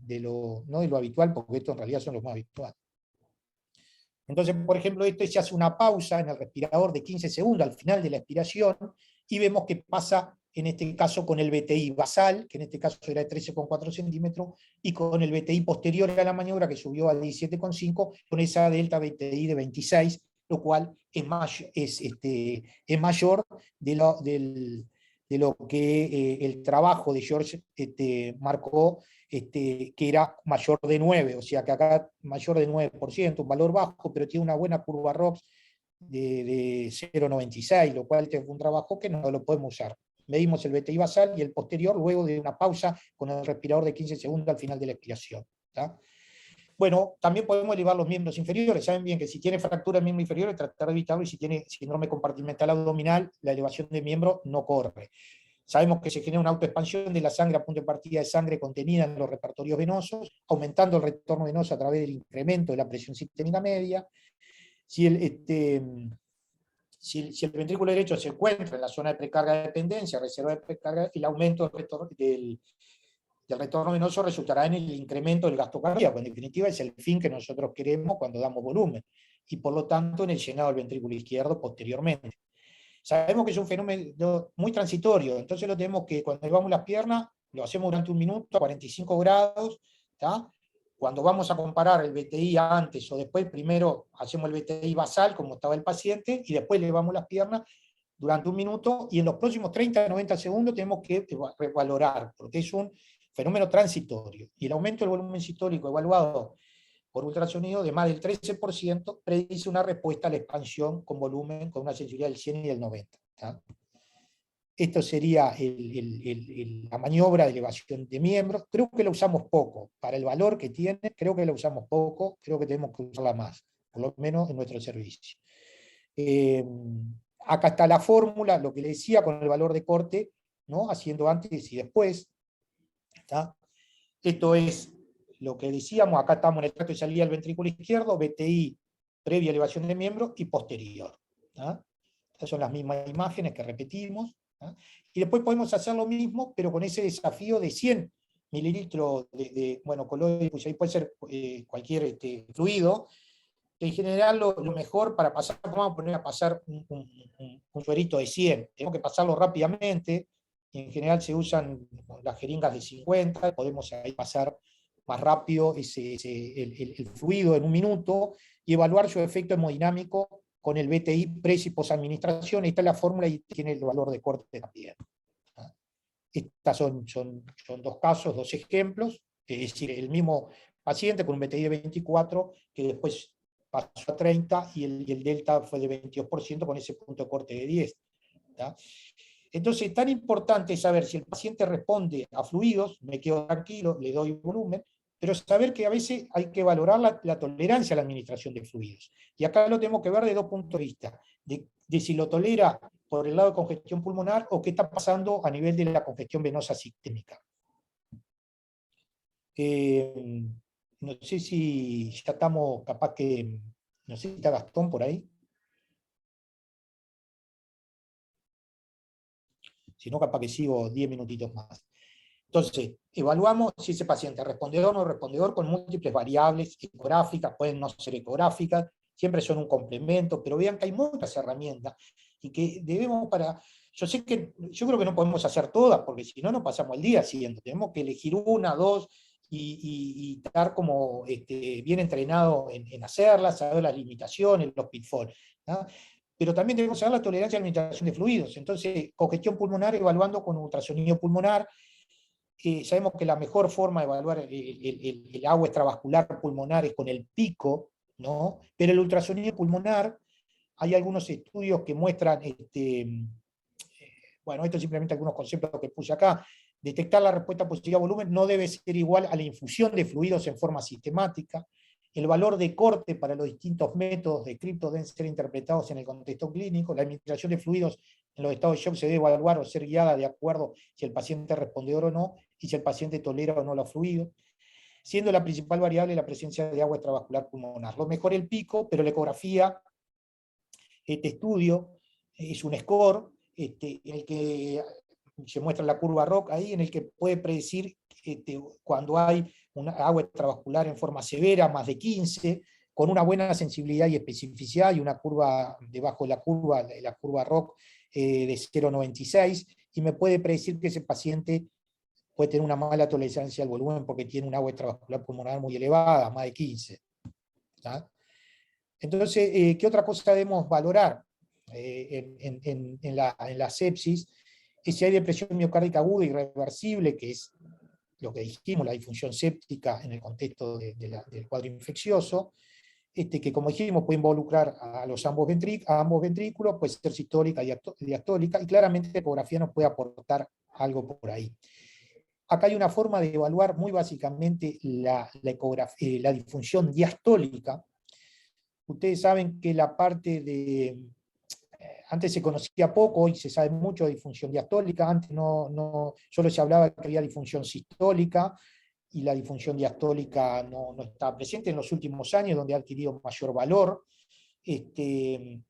de lo habitual, porque esto en realidad son los más habituales. Entonces, por ejemplo, se hace una pausa en el respirador de 15 segundos al final de la expiración, y vemos qué pasa en este caso con el BTI basal, que en este caso era de 13,4 centímetros, y con el BTI posterior a la maniobra, que subió a 17,5, con esa delta BTI de 26, lo cual es mayor de lo que el trabajo de George marcó, que era mayor de 9, o sea que acá mayor de 9%, un valor bajo, pero tiene una buena curva ROX de 0,96, lo cual es un trabajo que no lo podemos usar. Medimos el BTI basal y el posterior luego de una pausa con el respirador de 15 segundos al final de la expiración. ¿Tá? Bueno, también podemos elevar los miembros inferiores. Saben bien que si tiene fractura de miembro inferior, tratar de evitarlo, y si tiene síndrome compartimental abdominal, la elevación de miembro no corre. Sabemos que se genera una autoexpansión de la sangre a punto de partida de sangre contenida en los repertorios venosos, aumentando el retorno venoso a través del incremento de la presión sistémica media. Si el ventrículo derecho se encuentra en la zona de precarga de dependencia, reserva de precarga, el aumento del retorno venoso resultará en el incremento del gasto cardíaco. En definitiva, es el fin que nosotros queremos cuando damos volumen, y por lo tanto en el llenado del ventrículo izquierdo posteriormente. Sabemos que es un fenómeno muy transitorio, entonces lo tenemos que, cuando elevamos las piernas, lo hacemos durante un minuto a 45 grados, ¿tá? cuando vamos a comparar el BTI antes o después, primero hacemos el BTI basal, como estaba el paciente, y después elevamos las piernas durante 1 minuto, y en los próximos 30 a 90 segundos tenemos que revalorar, porque es un fenómeno transitorio, y el aumento del volumen sistólico evaluado por ultrasonido de más del 13% predice una respuesta a la expansión con volumen con una sensibilidad del 100 y del 90. ¿Tá? Esto sería la maniobra de elevación de miembros. Creo que la usamos poco. Para el valor que tiene, creo que la usamos poco. Creo que tenemos que usarla más, por lo menos en nuestro servicio. Acá está la fórmula, lo que le decía con el valor de corte, ¿no? Haciendo antes y después. ¿Tá? Esto es lo que decíamos. Acá estamos en el tracto de salida del ventrículo izquierdo, BTI previa elevación de miembros y posterior. ¿Tá? Estas son las mismas imágenes que repetimos. ¿Ah? Y después podemos hacer lo mismo, pero con ese desafío de 100 mililitros bueno, coloide, pues ahí puede ser cualquier fluido. En general, lo mejor para pasar, vamos a poner a pasar un suerito de 100. Tenemos que pasarlo rápidamente. En general se usan las jeringas de 50, podemos ahí pasar más rápido el fluido en 1 minuto y evaluar su efecto hemodinámico con el BTI pre y posadministración. Esta es la fórmula y tiene el valor de corte también. Estas son 2 casos, 2 ejemplos, es decir, el mismo paciente con un BTI de 24, que después pasó a 30, y el delta fue de 22% con ese punto de corte de 10. ¿Tá? Entonces, tan importante es saber si el paciente responde a fluidos, me quedo tranquilo, le doy volumen, pero saber que a veces hay que valorar la tolerancia a la administración de fluidos. Y acá lo tenemos que ver de 2 puntos de vista, de si lo tolera por el lado de congestión pulmonar o qué está pasando a nivel de la congestión venosa sistémica. No sé si ya estamos, capaz que, no sé si está Gastón por ahí. Si no, capaz que sigo 10 minutitos más. Entonces, evaluamos si ese paciente es respondedor o no respondedor con múltiples variables ecográficas, pueden no ser ecográficas, siempre son un complemento, pero vean que hay muchas herramientas y que debemos yo creo que no podemos hacer todas, porque si no, nos pasamos el día haciendo. Tenemos que elegir 1, 2 y estar como bien entrenado en hacerlas, saber las limitaciones, los pitfalls. ¿No? Pero también debemos saber la tolerancia a la administración de fluidos. Entonces, congestión pulmonar evaluando con ultrasonido pulmonar. Sabemos que la mejor forma de evaluar el agua extravascular pulmonar es con el pico, ¿no? Pero el ultrasonido pulmonar, hay algunos estudios que muestran, bueno, esto es simplemente algunos conceptos que puse acá, detectar la respuesta positiva a volumen no debe ser igual a la infusión de fluidos en forma sistemática. El valor de corte para los distintos métodos descritos deben ser interpretados en el contexto clínico. La administración de fluidos en los estados de shock se debe evaluar o ser guiada de acuerdo si el paciente es respondedor o no, y si el paciente tolera o no los fluidos, siendo la principal variable la presencia de agua extravascular pulmonar. Lo mejor el pico, pero la ecografía, este estudio, es un score, en el que se muestra la curva ROC ahí, en el que puede predecir cuando hay una agua extravascular en forma severa, más de 15, con una buena sensibilidad y especificidad, y una curva debajo de la curva ROC de 0,96, y me puede predecir que ese paciente puede tener una mala tolerancia al volumen porque tiene un agua extravascular pulmonar muy elevada, más de 15. ¿Tá? Entonces, ¿qué otra cosa debemos valorar en la sepsis? Es si hay depresión miocárdica aguda irreversible, que es lo que dijimos, la disfunción séptica en el contexto del cuadro infeccioso, que como dijimos puede involucrar a ambos ventrículos, puede ser sistólica y diastólica, y claramente la ecografía nos puede aportar algo por ahí. Acá hay una forma de evaluar muy básicamente la disfunción diastólica. Ustedes saben que la parte de... Antes se conocía poco, hoy se sabe mucho de disfunción diastólica, antes solo se hablaba que había disfunción sistólica, y la disfunción diastólica no está presente en los últimos años, donde ha adquirido mayor valor. Y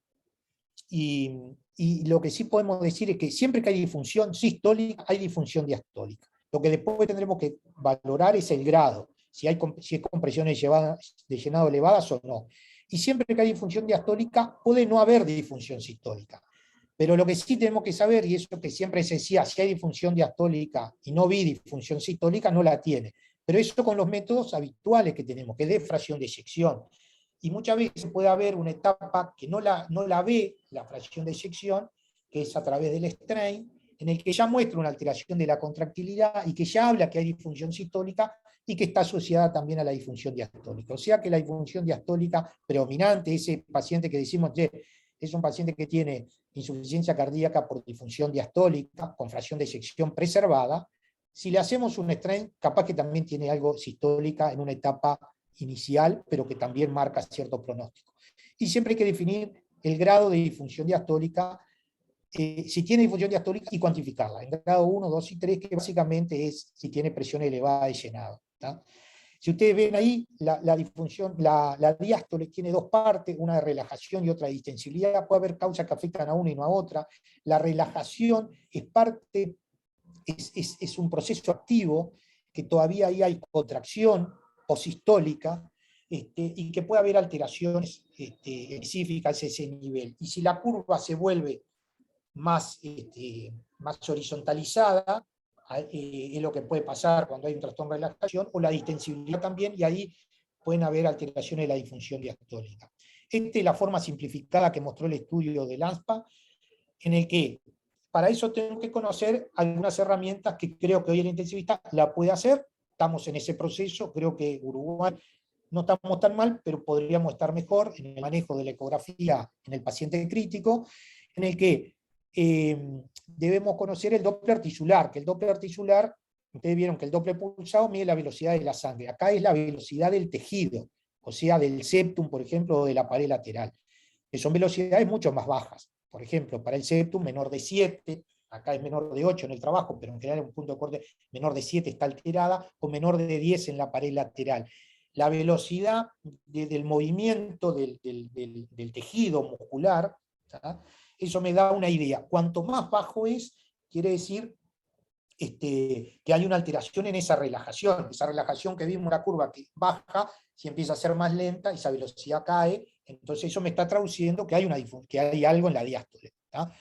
lo que sí podemos decir es que siempre que hay disfunción sistólica, hay disfunción diastólica. Lo que después tendremos que valorar es el grado, si hay compresiones de llenado elevadas o no. Y siempre que hay disfunción diastólica, puede no haber disfunción sistólica. Pero lo que sí tenemos que saber, y eso que siempre se decía, si hay disfunción diastólica y no vi disfunción sistólica, no la tiene. Pero eso con los métodos habituales que tenemos, que es de fracción de eyección. Y muchas veces puede haber una etapa que no la ve la fracción de eyección, que es a través del strain, en el que ya muestra una alteración de la contractilidad y que ya habla que hay disfunción sistólica y que está asociada también a la disfunción diastólica. O sea que la disfunción diastólica predominante, ese paciente que decimos, es un paciente que tiene insuficiencia cardíaca por disfunción diastólica, con fracción de eyección preservada, si le hacemos un strain, capaz que también tiene algo sistólica en una etapa inicial, pero que también marca cierto pronóstico. Y siempre hay que definir el grado de disfunción diastólica, si tiene disfunción diastólica, y cuantificarla, en grado 1, 2 y 3, que básicamente es si tiene presión elevada de llenado. ¿Tá? Si ustedes ven ahí, la diástole tiene dos partes, una de relajación y otra de distensibilidad. Puede haber causas que afectan a una y no a otra. La relajación es un proceso activo, que todavía ahí hay contracción posistólica, y que puede haber alteraciones específicas a ese nivel. Y si la curva se vuelve más horizontalizada, es lo que puede pasar cuando hay un trastorno de relajación, o la distensibilidad también, y ahí pueden haber alteraciones de la disfunción diastólica. Esta es la forma simplificada que mostró el estudio del ANSPA, en el que para eso tengo que conocer algunas herramientas que creo que hoy el intensivista la puede hacer. Estamos en ese proceso, creo que Uruguay no estamos tan mal, pero podríamos estar mejor en el manejo de la ecografía en el paciente crítico, en el que debemos conocer el Doppler tisular, que el Doppler tisular, ustedes vieron que el Doppler pulsado mide la velocidad de la sangre, acá es la velocidad del tejido, o sea, del septum, por ejemplo, o de la pared lateral, que son velocidades mucho más bajas. Por ejemplo, para el septum menor de 7, acá es menor de 8 en el trabajo, pero en general un punto de corte menor de 7 está alterada, o menor de 10 en la pared lateral. La velocidad del movimiento del tejido muscular, ¿tá? Eso me da una idea. Cuanto más bajo es, quiere decir que hay una alteración en esa relajación que vimos en la curva que baja, si empieza a ser más lenta, esa velocidad cae, entonces eso me está traduciendo que hay algo en la diástole. ¿Tá?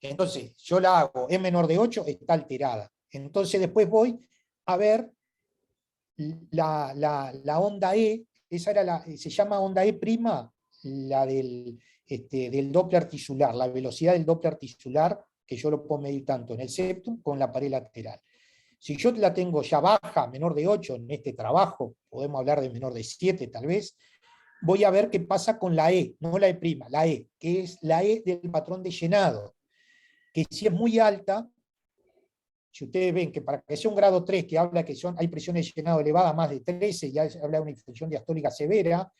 Entonces, yo la hago, es menor de 8, está alterada. Entonces después voy a ver la onda E, esa era se llama onda E prima, la del Doppler tisular, la velocidad del Doppler tisular, que yo lo puedo medir tanto en el septum como en la pared lateral. Si yo la tengo ya baja, menor de 8 en este trabajo, podemos hablar de menor de 7 tal vez, voy a ver qué pasa con la E, no la E prima, la E, que es la E del patrón de llenado, que si es muy alta, si ustedes ven que para que sea un grado 3, que habla que hay presiones de llenado elevadas, más de 13, ya habla de una disfunción diastólica severa,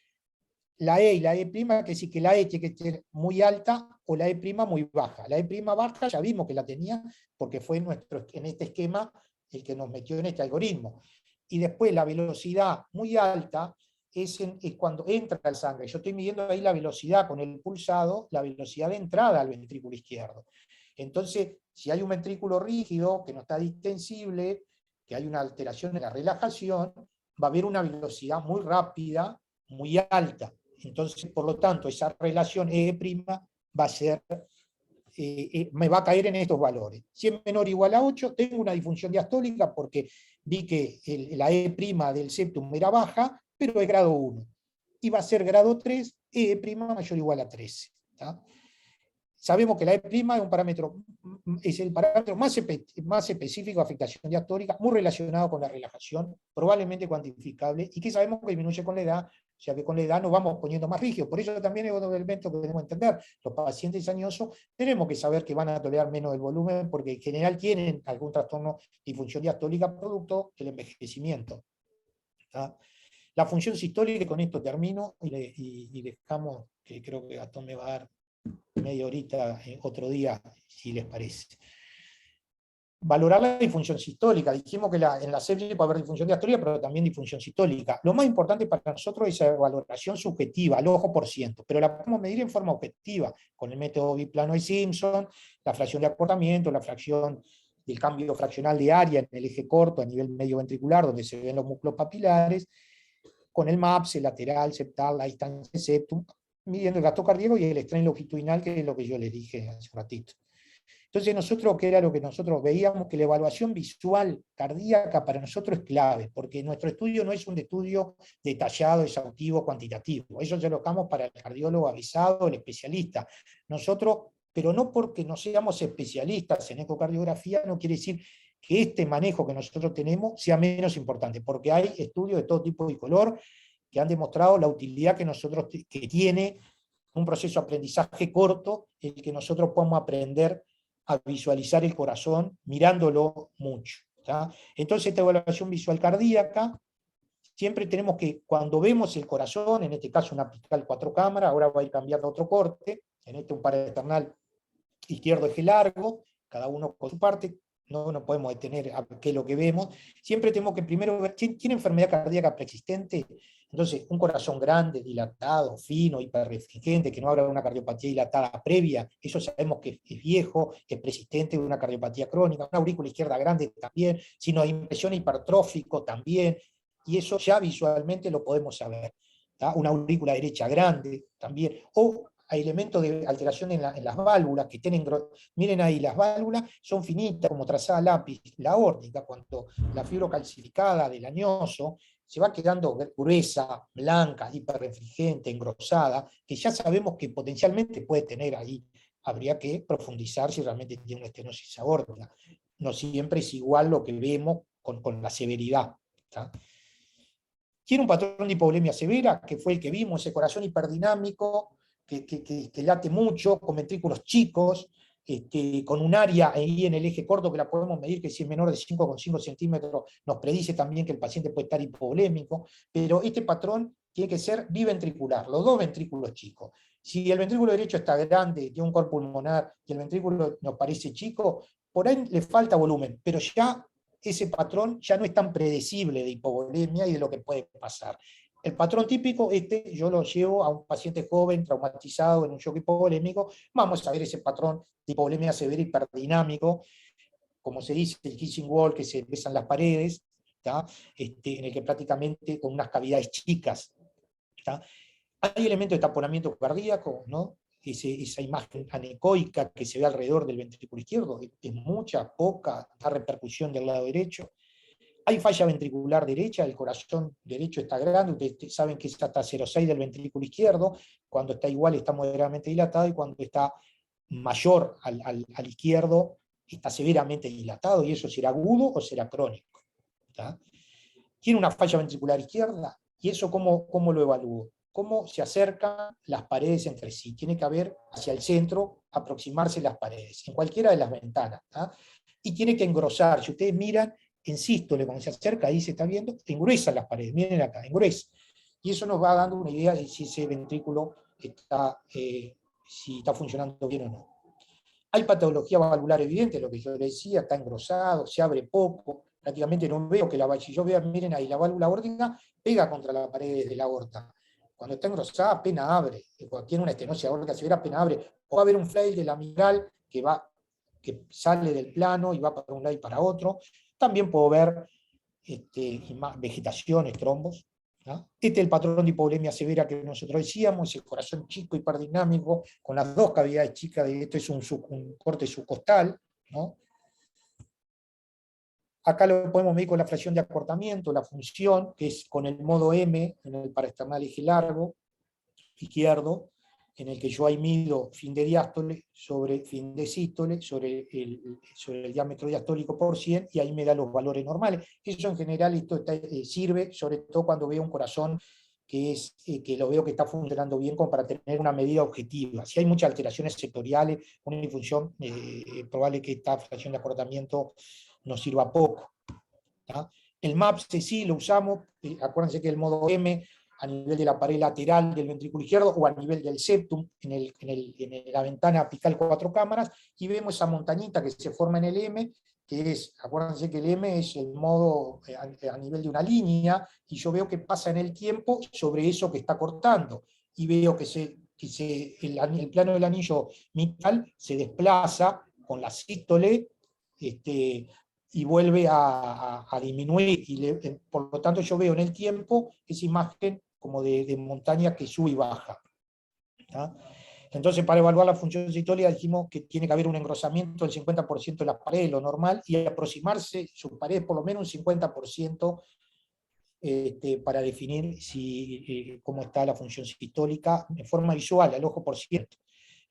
la E y la E prima, que sí que la E tiene que ser muy alta o la E prima muy baja. La E prima baja ya vimos que la tenía porque fue en este esquema el que nos metió en este algoritmo. Y después la velocidad muy alta es cuando entra la sangre. Yo estoy midiendo ahí la velocidad con el pulsado, la velocidad de entrada al ventrículo izquierdo. Entonces, si hay un ventrículo rígido, que no está distensible, que hay una alteración en la relajación, va a haber una velocidad muy rápida, muy alta. Entonces, por lo tanto, esa relación E' va a ser, me va a caer en estos valores. Si es menor o igual a 8, tengo una disfunción diastólica porque vi que la E' del septum era baja, pero es grado 1. Y va a ser grado 3, E' mayor o igual a 13. ¿Tá? Sabemos que la E' es el parámetro más específico de afectación diastólica, muy relacionado con la relajación, probablemente cuantificable, y que sabemos que disminuye con la edad, o sea que con la edad nos vamos poniendo más rígidos. Por eso también es otro elemento que debemos entender. Los pacientes añosos tenemos que saber que van a tolerar menos el volumen, porque en general tienen algún trastorno de disfunción diastólica producto del envejecimiento. ¿Tá? La función sistólica, con esto termino, y dejamos, que creo que Gastón me va a dar media horita otro día, si les parece. Valorar la disfunción sistólica. Dijimos que en la sepsis puede haber disfunción diastólica, pero también disfunción sistólica. Lo más importante para nosotros es la valoración subjetiva, al ojo por ciento, pero la podemos medir en forma objetiva, con el método biplano de Simpson, la fracción de acortamiento, la fracción del cambio fraccional de área en el eje corto a nivel medio ventricular, donde se ven los músculos papilares, con el MAPS, el lateral, septal, la distancia de septum, midiendo el gasto cardíaco y el strain longitudinal, que es lo que yo les dije hace un ratito. Entonces nosotros, ¿qué era lo que nosotros veíamos? Que la evaluación visual cardíaca para nosotros es clave, porque nuestro estudio no es un estudio detallado, exhaustivo, cuantitativo. Eso se lo dejamos para el cardiólogo avisado, el especialista. Nosotros, pero no porque no seamos especialistas en ecocardiografía, no quiere decir que este manejo que nosotros tenemos sea menos importante, porque hay estudios de todo tipo y color que han demostrado la utilidad que tiene un proceso de aprendizaje corto, en el que nosotros podemos aprender a visualizar el corazón mirándolo mucho. ¿Tá? Entonces esta evaluación visual cardíaca, siempre tenemos que, cuando vemos el corazón, en este caso una apical 4 cámaras, ahora va a ir cambiando a otro corte, en este un paraesternal izquierdo eje largo, cada uno con su parte, no podemos detener a qué es lo que vemos, siempre tenemos que primero ver, ¿tiene enfermedad cardíaca preexistente? Entonces, un corazón grande, dilatado, fino, hiperrefringente, que no habrá una cardiopatía dilatada previa, eso sabemos que es viejo, que es persistente de una cardiopatía crónica, una aurícula izquierda grande también, signo de impresión hipertrófico también, y eso ya visualmente lo podemos saber. ¿Tá? Una aurícula derecha grande también, o hay elementos de alteración en las válvulas que tienen, miren ahí, las válvulas son finitas, como trazada a lápiz, la aórtica, cuando la fibrocalcificada del añoso se va quedando gruesa, blanca, hiperrefringente, engrosada, que ya sabemos que potencialmente puede tener ahí, habría que profundizar si realmente tiene una estenosis aórtica. No siempre es igual lo que vemos con la severidad. ¿Tá? Tiene un patrón de hipovolemia severa, que fue el que vimos, ese corazón hiperdinámico, que late mucho, con ventrículos chicos, con un área ahí en el eje corto que la podemos medir, que si es menor de 5,5 centímetros, nos predice también que el paciente puede estar hipovolémico, pero este patrón tiene que ser biventricular, los dos ventrículos chicos. Si el ventrículo derecho está grande, tiene un corpo pulmonar, y el ventrículo nos parece chico, por ahí le falta volumen, pero ya ese patrón ya no es tan predecible de hipovolemia y de lo que puede pasar. El patrón típico, yo lo llevo a un paciente joven, traumatizado, en un shock hipovolémico, vamos a ver ese patrón de hipovolemia severa hiperdinámico, como se dice, el kissing wall, que se besan las paredes, en el que prácticamente con unas cavidades chicas. ¿Tá? Hay elementos de taponamiento cardíaco, ¿no? Esa imagen anecoica que se ve alrededor del ventrículo izquierdo, es mucha, poca, da repercusión del lado derecho. Hay falla ventricular derecha, el corazón derecho está grande, ustedes saben que es hasta 0,6 del ventrículo izquierdo, cuando está igual está moderadamente dilatado, y cuando está mayor al izquierdo está severamente dilatado, y eso será agudo o será crónico. ¿Tá? Tiene una falla ventricular izquierda, y eso ¿cómo lo evalúo? Cómo se acercan las paredes entre sí. Tiene que haber hacia el centro, aproximarse las paredes, en cualquiera de las ventanas. ¿Tá? Y tiene que engrosar. Si ustedes miran, en sístole, cuando se acerca, ahí se está viendo, engruesan las paredes, miren acá, engruesa. Y eso nos va dando una idea de si ese ventrículo si está funcionando bien o no. Hay patología valvular evidente, lo que yo les decía, está engrosado, se abre poco, prácticamente no veo que si yo veo, miren ahí, la válvula aórtica pega contra la pared de la aorta. Cuando está engrosada, apenas abre. Cuando tiene una estenosis aórtica severa, apenas abre. O va a haber un flail de la mitral que sale del plano y va para un lado y para otro. También puedo ver vegetaciones, trombos. ¿No? Este es el patrón de hipovolemia severa que nosotros decíamos, el corazón chico, hiperdinámico, con las dos cavidades chicas, esto es un corte subcostal, ¿no? Acá lo podemos medir con la fracción de acortamiento, la función, que es con el modo M, en el paraesternal eje largo, izquierdo, en el que yo ahí mido fin de diástole sobre fin de sístole, sobre el diámetro diastólico por 100, y ahí me da los valores normales. Eso en general sirve, sobre todo cuando veo un corazón que lo veo que está funcionando bien, como para tener una medida objetiva. Si hay muchas alteraciones sectoriales, una disfunción, probable que esta fracción de acortamiento nos sirva poco. ¿Tá? El MAPS sí lo usamos, acuérdense que el modo M a nivel de la pared lateral del ventrículo izquierdo, o a nivel del septum, en la ventana apical 4 cámaras, y vemos esa montañita que se forma en el M, que es, acuérdense que el M es el modo a nivel de una línea, y yo veo que pasa en el tiempo sobre eso que está cortando, y veo que el plano del anillo mitral se desplaza con la sístole, y vuelve a disminuir, y por lo tanto yo veo en el tiempo esa imagen como de montaña que sube y baja. ¿Tá? Entonces, para evaluar la función sistólica dijimos que tiene que haber un engrosamiento del 50% de las paredes, lo normal, y aproximarse su pared por lo menos un 50% para definir cómo está la función sistólica de forma visual, al ojo por ciento.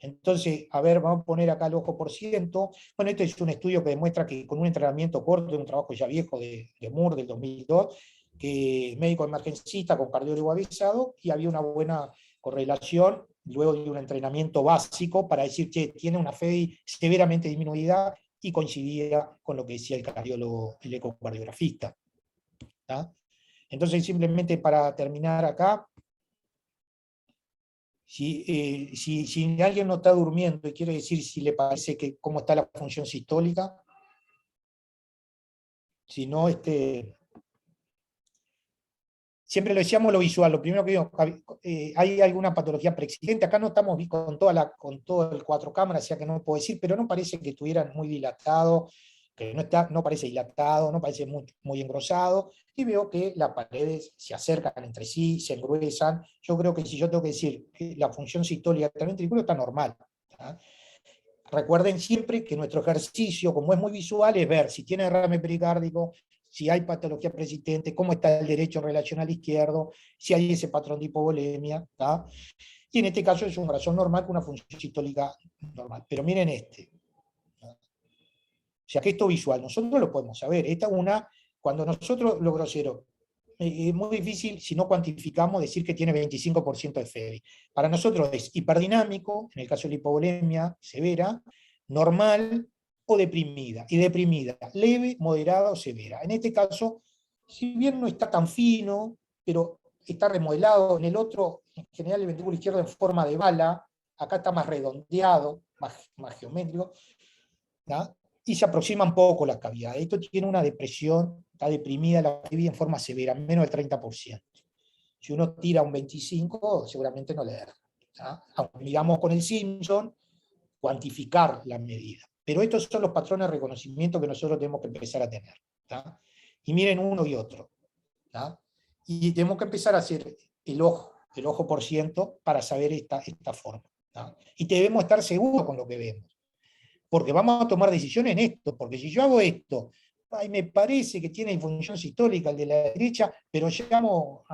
Entonces, a ver, vamos a poner acá el ojo por ciento. Bueno, este es un estudio que demuestra que con un entrenamiento corto, un trabajo ya viejo de Moore del 2002, que médico emergencista con cardiólogo avisado, y había una buena correlación luego de un entrenamiento básico para decir que tiene una FEDI severamente disminuida y coincidía con lo que decía el cardiólogo, el ecocardiografista. ¿Tá? Entonces, simplemente para terminar acá, si alguien no está durmiendo y quiere decir si le parece que cómo está la función sistólica, si no, siempre lo decíamos lo visual, lo primero que digo, hay alguna patología preexistente, acá no estamos con todo el 4 cámaras, o sea que no puedo decir, pero no parece que estuvieran muy dilatado, que no parece dilatado, no parece muy engrosado, y veo que las paredes se acercan entre sí, se engruesan. Yo creo que si yo tengo que decir que la función sistólica del ventrículo está normal. ¿Tá? Recuerden siempre que nuestro ejercicio, como es muy visual, es ver si tiene derrame pericárdico, si hay patología persistente, cómo está el derecho en relación al izquierdo, si hay ese patrón de hipovolemia. ¿Tá? Y en este caso es un corazón normal con una función sistólica normal. Pero miren o sea que esto visual, nosotros lo podemos saber. Cuando nosotros lo grosero, es muy difícil, si no cuantificamos, decir que tiene 25% de FEBI. Para nosotros es hiperdinámico, en el caso de la hipovolemia severa, normal o deprimida. Y deprimida, leve, moderada o severa. En este caso, si bien no está tan fino, pero está remodelado. En el otro, en general, el ventrículo izquierdo en forma de bala, acá está más redondeado, más geométrico, ¿tá? Y se aproximan poco las cavidades. Esto tiene una depresión, está deprimida la FEBI en forma severa, menos del 30%. Si uno tira un 25%, seguramente no le da. Aunque miramos con el Simpson, cuantificar la medida. Pero estos son los patrones de reconocimiento que nosotros tenemos que empezar a tener. ¿Tá? Y miren uno y otro. ¿Tá? Y tenemos que empezar a hacer el ojo por ciento para saber esta forma. ¿Tá? Y debemos estar seguros con lo que vemos. Porque vamos a tomar decisiones en esto, porque si yo hago esto, me parece que tiene disfunción sistólica el de la derecha, pero llamo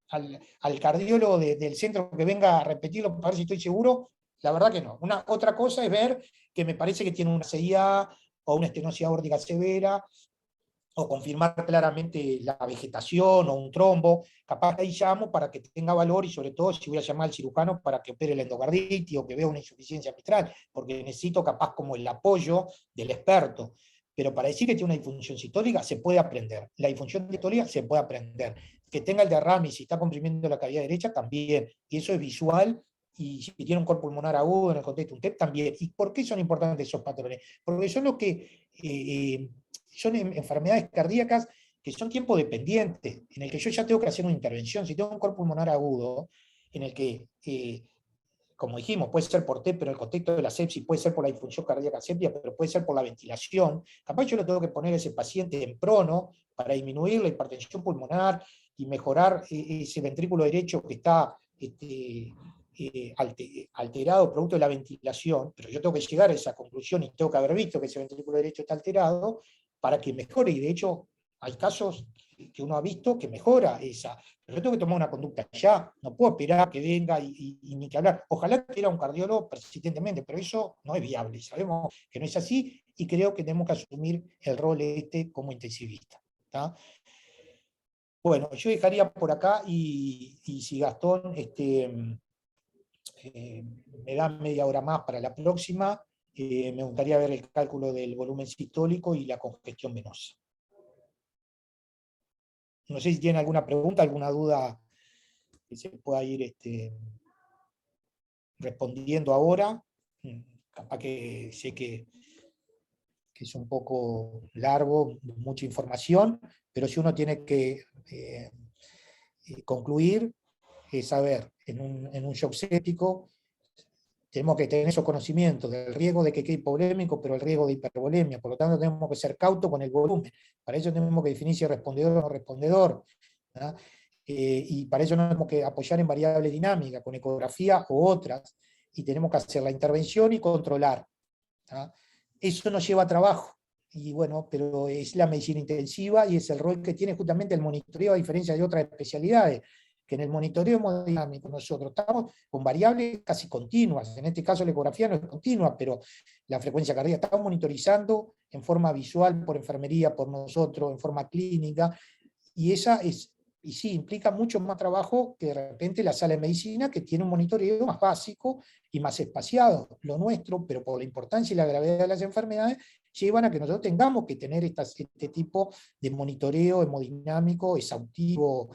al cardiólogo del centro que venga a repetirlo para ver si estoy seguro, la verdad que no. Otra cosa es ver que me parece que tiene una CIA o una estenosis aórtica severa, o confirmar claramente la vegetación o un trombo, capaz que ahí llamo para que tenga valor, y sobre todo si voy a llamar al cirujano para que opere la endocarditis o que vea una insuficiencia mitral, porque necesito capaz como el apoyo del experto. Pero para decir que tiene una disfunción sistólica se puede aprender. La disfunción sistólica se puede aprender. Que tenga el derrame y si está comprimiendo la cavidad derecha también. Y eso es visual, y si tiene un cor pulmonar agudo en el contexto de un TEP también. ¿Y por qué son importantes esos patrones? Porque son los que son enfermedades cardíacas que son tiempo dependientes, en el que yo ya tengo que hacer una intervención. Si tengo un cor pulmonar agudo, en el que, como dijimos, puede ser por TEP, pero en el contexto de la sepsis, puede ser por la disfunción cardíaca sepsia, pero puede ser por la ventilación, capaz yo le tengo que poner a ese paciente en prono para disminuir la hipertensión pulmonar y mejorar ese ventrículo derecho que está alterado producto de la ventilación, pero yo tengo que llegar a esa conclusión y tengo que haber visto que ese ventrículo derecho está alterado para que mejore, y de hecho hay casos que uno ha visto que mejora esa, pero yo tengo que tomar una conducta ya, no puedo esperar que venga y ni que hablar. Ojalá que era un cardiólogo persistentemente, pero eso no es viable, sabemos que no es así, y creo que tenemos que asumir el rol como intensivista. ¿Tá? Bueno, yo dejaría por acá, y si Gastón me da media hora más para la próxima, me gustaría ver el cálculo del volumen sistólico y la congestión venosa. No sé si tienen alguna pregunta, alguna duda que se pueda ir respondiendo ahora. Capaz que sé que es un poco largo, mucha información, pero si uno tiene que concluir, es saber, en un shock séptico, tenemos que tener esos conocimientos del riesgo de que quede hipovolémico, pero el riesgo de hipervolemia. Por lo tanto, tenemos que ser cautos con el volumen. Para eso tenemos que definir si es respondedor o no respondedor. Y para eso tenemos que apoyar en variables dinámicas, con ecografía o otras. y tenemos que hacer la intervención y controlar. ¿Tá? Eso nos lleva trabajo, y bueno, pero es la medicina intensiva y es el rol que tiene justamente el monitoreo, a diferencia de otras especialidades, que en el monitoreo hemodinámico nosotros estamos con variables casi continuas. En este caso la ecografía no es continua, pero la frecuencia cardíaca estamos monitorizando en forma visual por enfermería, por nosotros, en forma clínica, y sí, implica mucho más trabajo que de repente la sala de medicina, que tiene un monitoreo más básico y más espaciado. Lo nuestro, pero por la importancia y la gravedad de las enfermedades, llevan a que nosotros tengamos que tener este tipo de monitoreo hemodinámico, exhaustivo,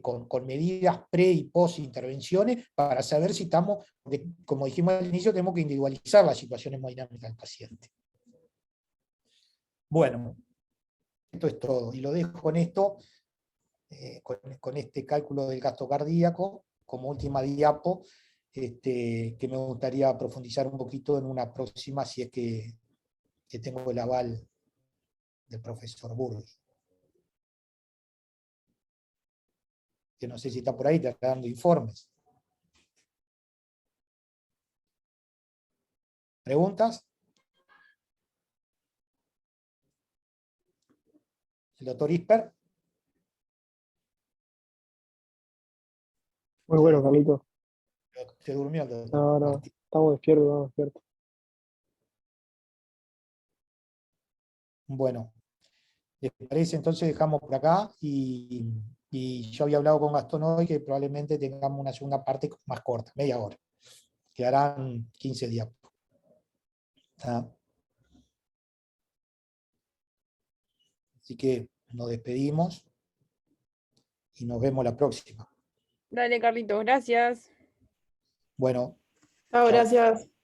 con medidas pre y post intervenciones, para saber si estamos, porque como dijimos al inicio, tenemos que individualizar la situación hemodinámica del paciente. Bueno, esto es todo, y lo dejo con esto. Con este cálculo del gasto cardíaco, como última diapo, que me gustaría profundizar un poquito en una próxima, si es que tengo el aval del profesor Burgui. Que no sé si está por ahí, te está dando informes. ¿Preguntas? ¿El doctor Isper? Muy bueno, Carlito. Se durmió el doctor. No, no, estamos despiertos. Bueno, ¿les parece? Entonces dejamos por acá, y yo había hablado con Gastón hoy que probablemente tengamos una segunda parte más corta, media hora. Quedarán 15 días. ¿Tá? Así que nos despedimos y nos vemos la próxima. Dale, Carlitos, gracias. Bueno. Chao, Chao. gracias.